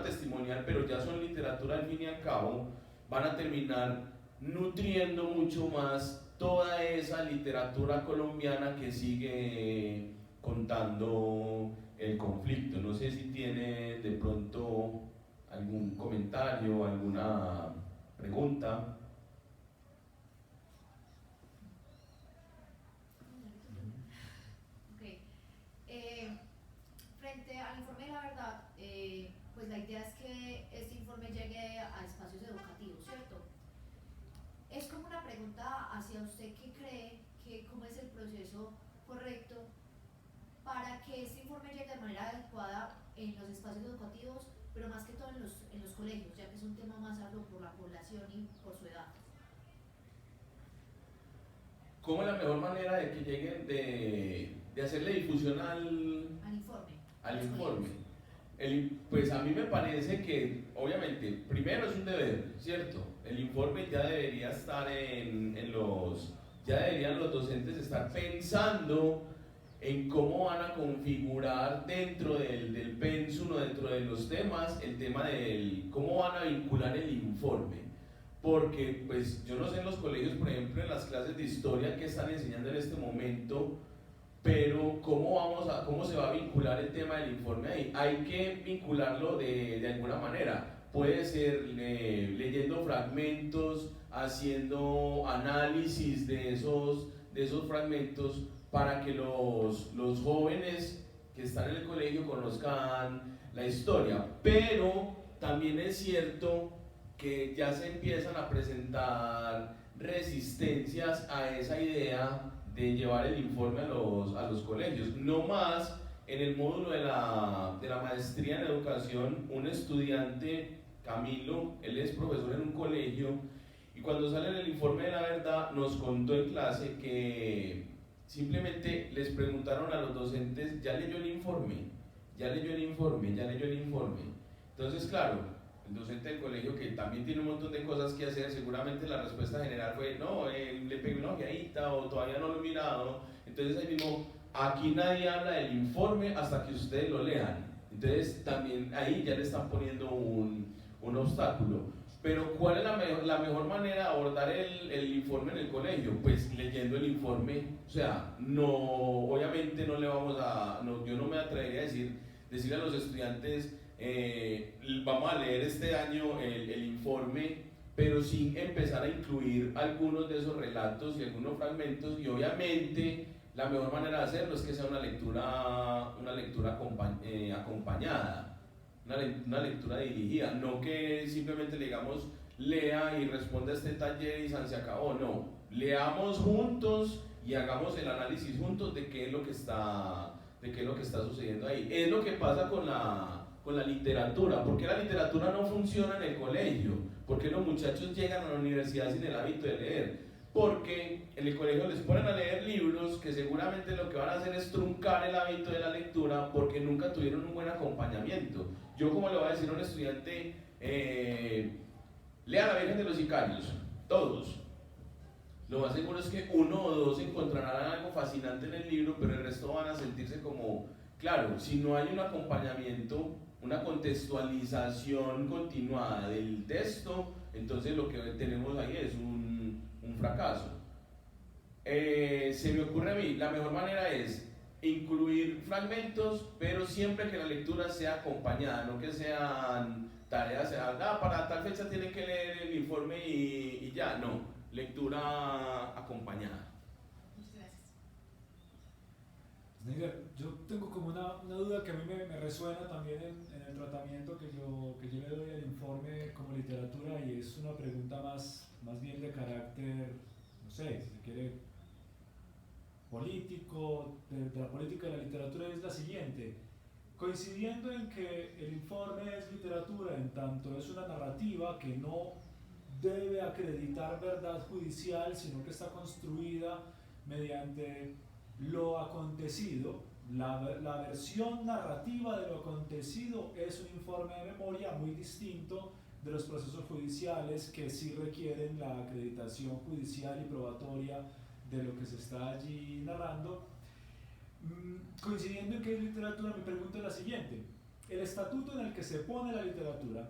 testimonial, pero ya son literatura al fin y al cabo, van a terminar nutriendo mucho más toda esa literatura colombiana que sigue contando el conflicto. No sé si tiene de pronto algún comentario, alguna pregunta. Frente al informe de la verdad, pues la idea es que este informe llegue a espacios educativos, ¿cierto? Es como una pregunta hacia usted que cree que cómo es el proceso correcto para que este informe llegue de manera adecuada en los espacios educativos, pero más que todo en los colegios, ya que es un tema más arduo por la población y por su edad. ¿Cómo es la mejor manera de que lleguen, de hacerle difusión al informe? Al informe. Pues a mí me parece que, obviamente, primero es un deber, ¿cierto? El informe ya debería estar ya deberían los docentes estar pensando en cómo van a configurar dentro del pensum o dentro de los temas, el tema del cómo van a vincular el informe. Porque, pues, yo no sé en los colegios, por ejemplo, en las clases de historia que están enseñando en este momento, pero ¿cómo se va a vincular el tema del informe ahí? Hay que vincularlo de alguna manera. Puede ser leyendo fragmentos, haciendo análisis de esos fragmentos para que los jóvenes que están en el colegio conozcan la historia. Pero también es cierto que ya se empiezan a presentar resistencias a esa idea de llevar el informe a los colegios. No más en el módulo de la maestría en educación, un estudiante, Camilo, él es profesor en un colegio, y cuando sale el informe de la verdad nos contó en clase que simplemente les preguntaron a los docentes: ¿ya leyó el informe? ¿Ya leyó el informe? ¿Ya leyó el informe? Entonces, claro, el docente del colegio, que también tiene un montón de cosas que hacer, seguramente la respuesta general fue: no, le pegué una ojeadita o todavía no lo he mirado. Entonces ahí mismo, aquí nadie habla del informe hasta que ustedes lo lean. Entonces también ahí ya le están poniendo un obstáculo. Pero ¿cuál es la mejor manera de abordar el informe en el colegio? Pues leyendo el informe. O sea, no, obviamente no le vamos a, no, yo no me atrevería a decirle a los estudiantes: vamos a leer este año el informe, pero sin empezar a incluir algunos de esos relatos y algunos fragmentos. Y obviamente la mejor manera de hacerlo es que sea una lectura acompañada, una lectura dirigida, no que simplemente le digamos: lea y responda a este taller y se acabó. No, leamos juntos y hagamos el análisis juntos de qué es lo que está sucediendo ahí. Es lo que pasa con la literatura. ¿Por qué la literatura no funciona en el colegio? ¿Por qué los muchachos llegan a la universidad sin el hábito de leer? Porque en el colegio les ponen a leer libros que seguramente lo que van a hacer es truncar el hábito de la lectura, porque nunca tuvieron un buen acompañamiento. Yo, como le voy a decir a un estudiante: lea La Virgen de los Sicarios, todos. Lo más seguro es que uno o dos encontrarán algo fascinante en el libro, pero el resto van a sentirse como, claro, si no hay un acompañamiento, una contextualización continuada del texto, entonces lo que tenemos ahí es un fracaso. Se me ocurre a mí, la mejor manera es incluir fragmentos, pero siempre que la lectura sea acompañada, no que sean tareas, para tal fecha tienen que leer el informe y ya, no, lectura acompañada. Muchas gracias. Sneijder, yo tengo como una una duda que a mí me resuena también en el tratamiento que yo le doy al informe como literatura, y es una pregunta más bien de carácter, no sé, si se quiere, político, de la política de la literatura, es la siguiente. Coincidiendo en que el informe es literatura, en tanto es una narrativa que no debe acreditar verdad judicial, sino que está construida mediante lo acontecido, la versión narrativa de lo acontecido es un informe de memoria muy distinto de los procesos judiciales que sí requieren la acreditación judicial y probatoria de lo que se está allí narrando. Coincidiendo en que es literatura, mi pregunta es la siguiente: el estatuto en el que se pone la literatura,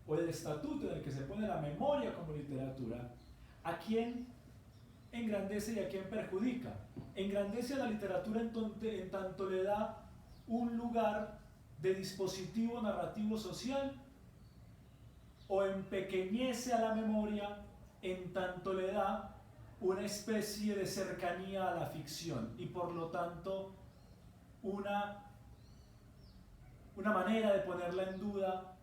o el estatuto en el que se pone la memoria como literatura, ¿a quién engrandece y a quién perjudica? Engrandece a la literatura en tanto le da un lugar de dispositivo narrativo social, o empequeñece a la memoria en tanto le da una especie de cercanía a la ficción y por lo tanto una manera de ponerla en duda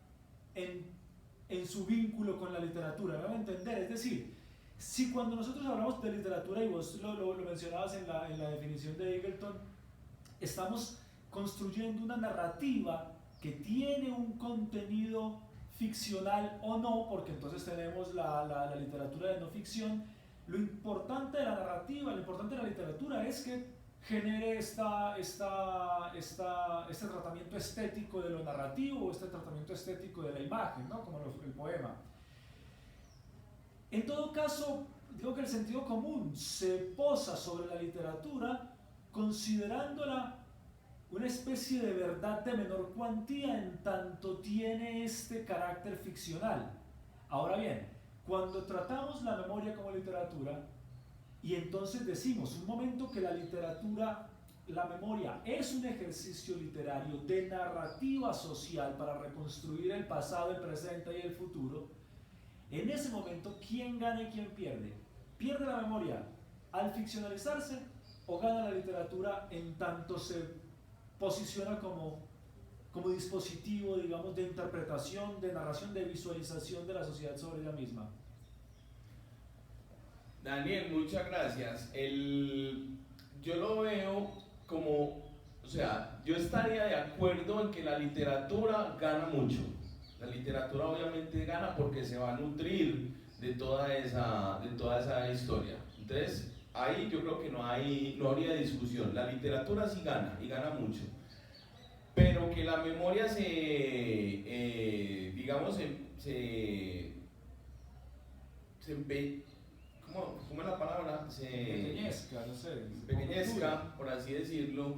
en su vínculo con la literatura. ¿Me voy a entender? Es decir, si cuando nosotros hablamos de literatura, y vos lo mencionabas en la definición de Eagleton, estamos construyendo una narrativa que tiene un contenido ficcional o no, porque entonces tenemos la literatura de no ficción. Lo importante de la narrativa, lo importante de la literatura es que genere este tratamiento estético de lo narrativo, este tratamiento estético de la imagen, ¿no? Como el poema. En todo caso, digo que el sentido común se posa sobre la literatura considerándola una especie de verdad de menor cuantía en tanto tiene este carácter ficcional. Ahora bien, cuando tratamos la memoria como literatura, y entonces decimos, un momento que la literatura, la memoria, es un ejercicio literario de narrativa social para reconstruir el pasado, el presente y el futuro, en ese momento, ¿quién gana y quién pierde? ¿Pierde la memoria al ficcionalizarse o gana la literatura en tanto se posiciona como dispositivo, digamos, de interpretación, de narración, de visualización de la sociedad sobre ella misma? Daniel, muchas gracias. Yo lo veo como, o sea, yo estaría de acuerdo en que la literatura gana mucho. La literatura obviamente gana porque se va a nutrir de toda esa historia. Entonces, ahí yo creo que no habría discusión. La literatura sí gana, y gana mucho. Pero que la memoria ¿cómo es la palabra? Pequeñezca, no sé. Pequeñezca, por así decirlo.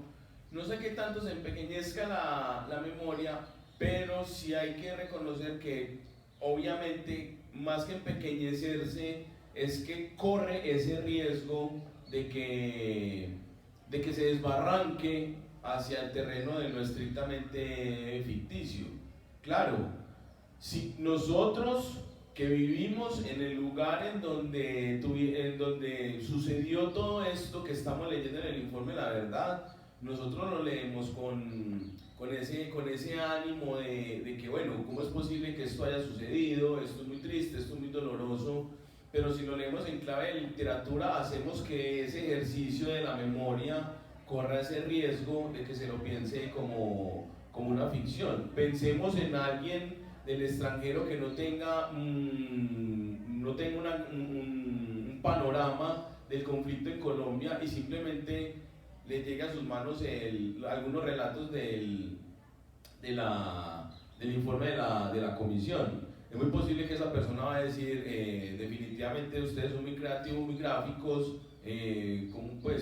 No sé qué tanto se empequeñezca la memoria, pero sí hay que reconocer que, obviamente, más que empequeñecerse, es que corre ese riesgo de que se desbarranque hacia el terreno de lo estrictamente ficticio. Claro, si nosotros que vivimos en el lugar en donde sucedió todo esto que estamos leyendo en el informe La Verdad, nosotros lo leemos con ese ánimo de que, bueno, ¿cómo es posible que esto haya sucedido? Esto es muy triste, esto es muy doloroso. Pero si lo leemos en clave de literatura, hacemos que ese ejercicio de la memoria corra ese riesgo de que se lo piense como una ficción. Pensemos en alguien del extranjero que no tenga un panorama del conflicto en Colombia y simplemente le llegue a sus manos algunos relatos del informe de la comisión. Es muy posible que esa persona va a decir, definitivamente ustedes son muy creativos, muy gráficos,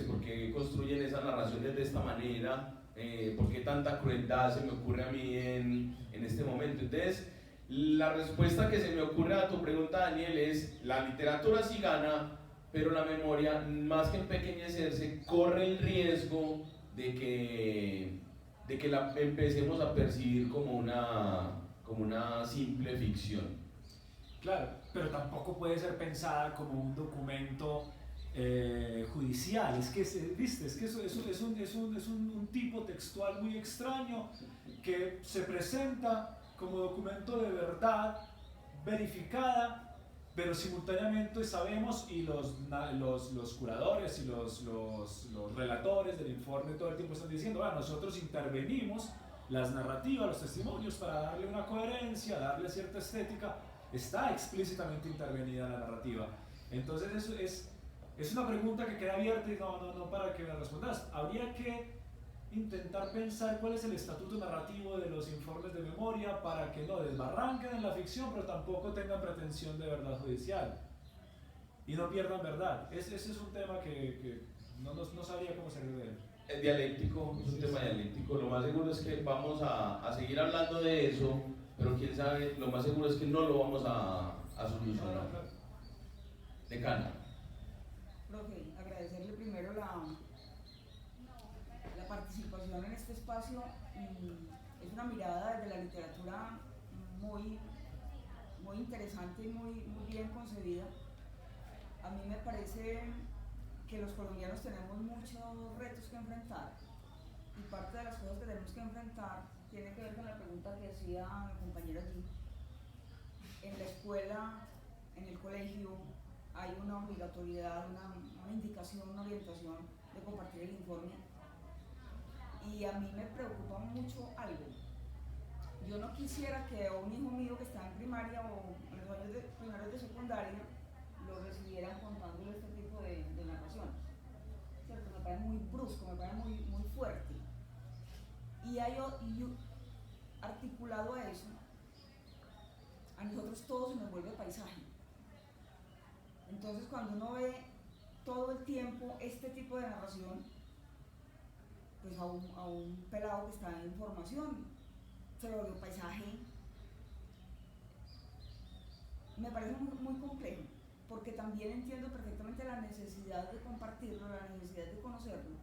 ¿por qué construyen esas narraciones de esta manera? ¿Por qué tanta crueldad se me ocurre a mí en este momento? Entonces, la respuesta que se me ocurre a tu pregunta, Daniel, es: la literatura sí gana, pero la memoria, más que empequeñecerse, corre el riesgo de que la empecemos a percibir como una simple ficción. Claro, pero tampoco puede ser pensada como un documento judicial. Es que, ¿viste? Es que eso es un tipo textual muy extraño que se presenta como documento de verdad verificada, pero simultáneamente sabemos, y los curadores y los relatores del informe todo el tiempo están diciendo, nosotros intervenimos las narrativas, los testimonios para darle una coherencia, darle cierta estética. Está explícitamente intervenida la narrativa. Entonces eso es una pregunta que queda abierta y no para que me respondas. Habría que intentar pensar cuál es el estatuto narrativo de los informes de memoria para que no desbarranquen en la ficción, pero tampoco tengan pretensión de verdad judicial y no pierdan verdad. Ese es un tema que no sabría cómo salir de él. Es dialéctico, es un tema dialéctico. Lo más seguro es que vamos a seguir hablando de eso, pero quién sabe, lo más seguro es que no lo vamos a solucionar. Decana. Profe, agradecerle primero la participación en este espacio. Es una mirada desde la literatura muy interesante y muy bien concebida. A mí me parece que los colombianos tenemos muchos retos que enfrentar, y parte de las cosas que tenemos que enfrentar tiene que ver con la pregunta que hacía mi compañera allí. En la escuela, en el colegio, hay una obligatoriedad, una indicación, una orientación de compartir el informe. Y a mí me preocupa mucho algo. Yo no quisiera que a un hijo mío que está en primaria o en los años primarios de secundaria lo recibieran contándole este tipo de narraciones. ¿Cierto? Me parece muy brusco, me parece muy fuerte. Y articulado a eso, a nosotros todo se nos vuelve paisaje. Entonces cuando uno ve todo el tiempo este tipo de narración, pues a un pelado que está en formación se lo volvió paisaje. Me parece muy complejo, porque también entiendo perfectamente la necesidad de compartirlo, la necesidad de conocerlo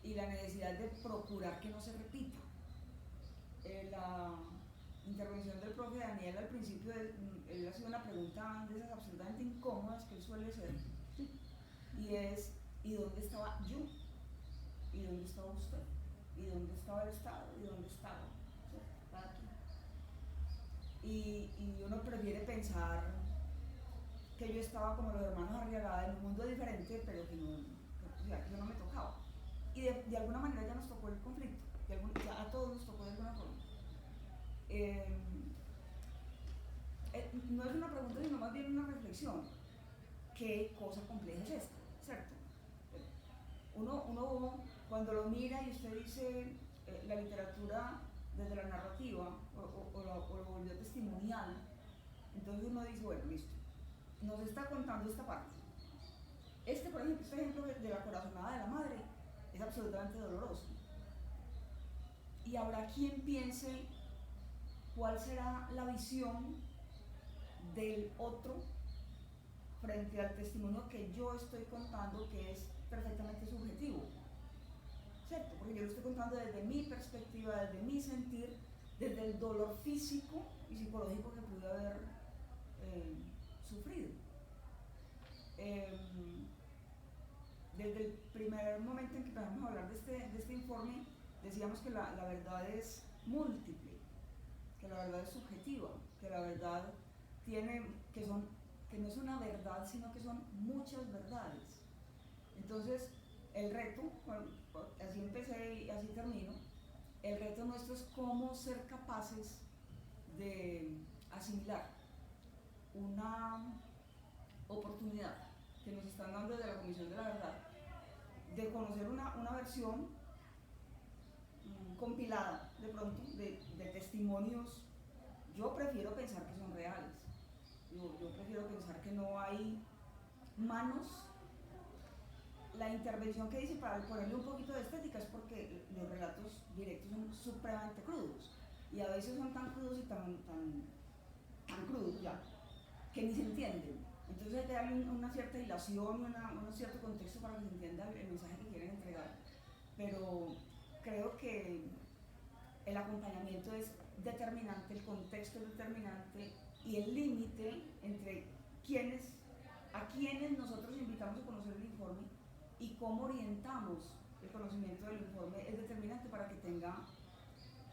y la necesidad de procurar que no se repita. La intervención del profe Daniel al principio, él ha sido una pregunta de esas absolutamente incómodas que él suele ser, y es: ¿y dónde estaba yo? ¿Y dónde estaba usted? ¿Y dónde estaba el Estado? ¿Y dónde estaba? Cada quien. Y uno prefiere pensar que yo estaba como los hermanos Arriagada en un mundo diferente, pero que yo no me tocaba. Y de alguna manera ya nos tocó el conflicto, ya a todos nos tocó de alguna forma. No es una pregunta, sino más bien una reflexión. ¿Qué cosa compleja es esta? ¿Cierto? Uno cuando lo mira y usted dice la literatura desde la narrativa o lo volvió testimonial, entonces uno dice, bueno, listo, nos está contando esta parte. Por ejemplo, este ejemplo de la corazonada de la madre es absolutamente doloroso. Y habrá quien piense cuál será la visión del otro frente al testimonio que yo estoy contando, que es perfectamente subjetivo, ¿cierto? Porque yo lo estoy contando desde mi perspectiva, desde mi sentir, desde el dolor físico y psicológico que pude haber sufrido. Desde el primer momento en que empezamos a hablar de este informe, decíamos que la verdad es múltiple, que la verdad es subjetiva, que la verdad que no es una verdad, sino que son muchas verdades. Entonces, el reto, así empecé y así termino, el reto nuestro es cómo ser capaces de asimilar una oportunidad que nos están dando desde la Comisión de la Verdad, de conocer una versión compilada, de pronto, de testimonios. Yo prefiero pensar que son reales. Yo prefiero pensar que no hay manos. La intervención que dice, para ponerle un poquito de estética, es porque los relatos directos son supremamente crudos, y a veces son tan crudos y tan crudos ya, que ni se entienden. Entonces hay que darle una cierta hilación, un cierto contexto para que se entienda el mensaje que quieren entregar. Pero creo que el acompañamiento es determinante, el contexto es determinante, y el límite entre quienes a quienes nosotros invitamos a conocer el informe y cómo orientamos el conocimiento del informe es determinante para que tenga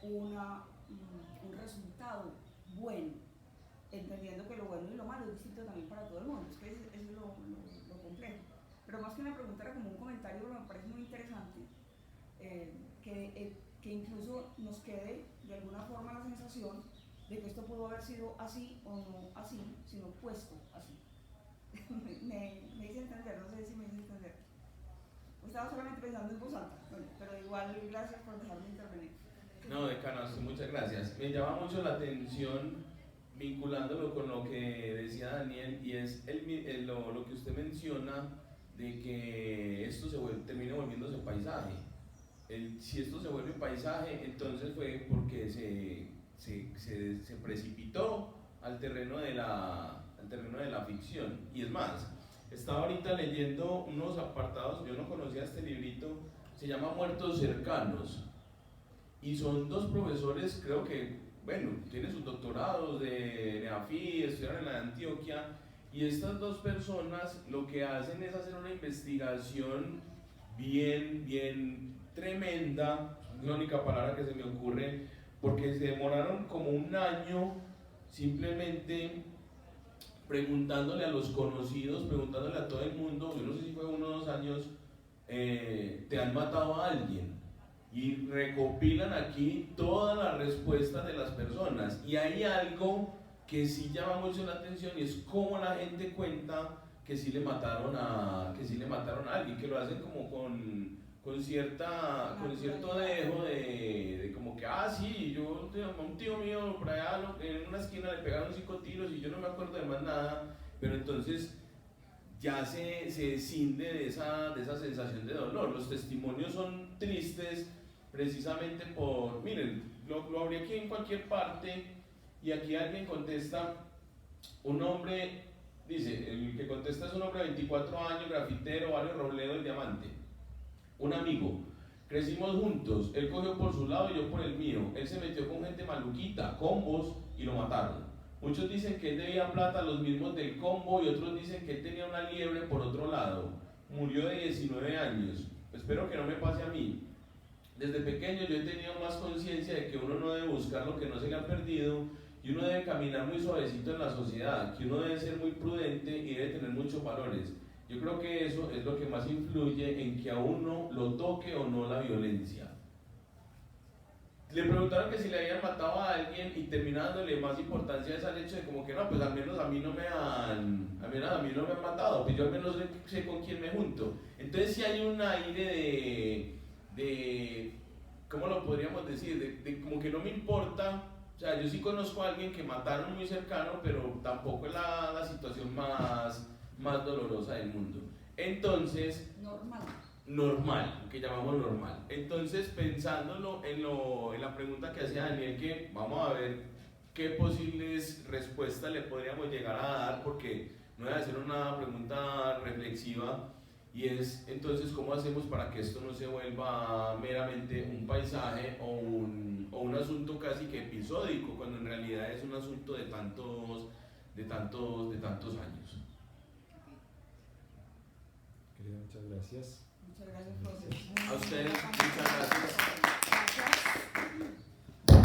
un resultado bueno, entendiendo que lo bueno y lo malo es distinto también para todo el mundo. Es que eso es lo complejo. Pero más que una pregunta era como un comentario que me parece muy interesante, que incluso nos quede de alguna forma la sensación de que esto pudo haber sido así o no así, sino puesto así. me hice entender, no sé si me hice entender. Estaba solamente pensando en voz alta, bueno, pero igual gracias por dejarme intervenir. No, decana, muchas gracias. Me llama mucho la atención, vinculándolo con lo que decía Daniel, y es lo que usted menciona de que esto termina volviéndose paisaje. Si esto se vuelve paisaje, entonces fue porque se precipitó al terreno de la ficción. Y es más, estaba ahorita leyendo unos apartados, yo no conocía este librito, se llama Muertos Cercanos, y son dos profesores, creo que, bueno, tienen sus doctorados de NEAFI, estudiaron en la de Antioquia, y estas dos personas lo que hacen es hacer una investigación bien tremenda, es la única palabra que se me ocurre, porque se demoraron como un año simplemente preguntándole a los conocidos, preguntándole a todo el mundo, yo no sé si fue 1 o 2 años, ¿te han matado a alguien? Y recopilan aquí todas las respuestas de las personas, y hay algo que sí llama mucho la atención, y es cómo la gente cuenta que sí le mataron a alguien, que lo hacen como con cierto dejo de como que, sí, yo a un tío mío por allá en una esquina le pegaron 5 tiros y yo no me acuerdo de más nada, pero entonces ya se escinde de esa sensación de dolor. Los testimonios son tristes precisamente miren, lo abrí aquí en cualquier parte, y aquí alguien contesta, un hombre, dice, el que contesta es un hombre de 24 años, grafitero, Barrio Robledo, El Diamante. Un amigo, crecimos juntos, él cogió por su lado y yo por el mío, él se metió con gente maluquita, combos, y lo mataron. Muchos dicen que él debía plata a los mismos del combo, y otros dicen que él tenía una liebre por otro lado. Murió de 19 años, espero que no me pase a mí. Desde pequeño yo he tenido más conciencia de que uno no debe buscar lo que no se le ha perdido, y uno debe caminar muy suavecito en la sociedad, que uno debe ser muy prudente y debe tener muchos valores. Yo creo que eso es lo que más influye en que a uno lo toque o no la violencia. Le preguntaron que si le habían matado a alguien, y terminaba dándole más importancia al hecho de como que no, pues al menos a mí no me han matado, pues yo al menos sé con quién me junto. Entonces sí hay un aire de ¿cómo lo podríamos decir? De como que no me importa. O sea, yo sí conozco a alguien que mataron muy cercano, pero tampoco es la situación más dolorosa del mundo. Entonces, normal, lo que llamamos normal. Entonces, pensándolo en la pregunta que hacía Daniel, que vamos a ver qué posibles respuestas le podríamos llegar a dar, porque no debe ser una pregunta reflexiva, y es entonces cómo hacemos para que esto no se vuelva meramente un paisaje o un asunto casi que episódico, cuando en realidad es un asunto de tantos años. Querida, muchas gracias. Muchas gracias, profesor. A ustedes, muchas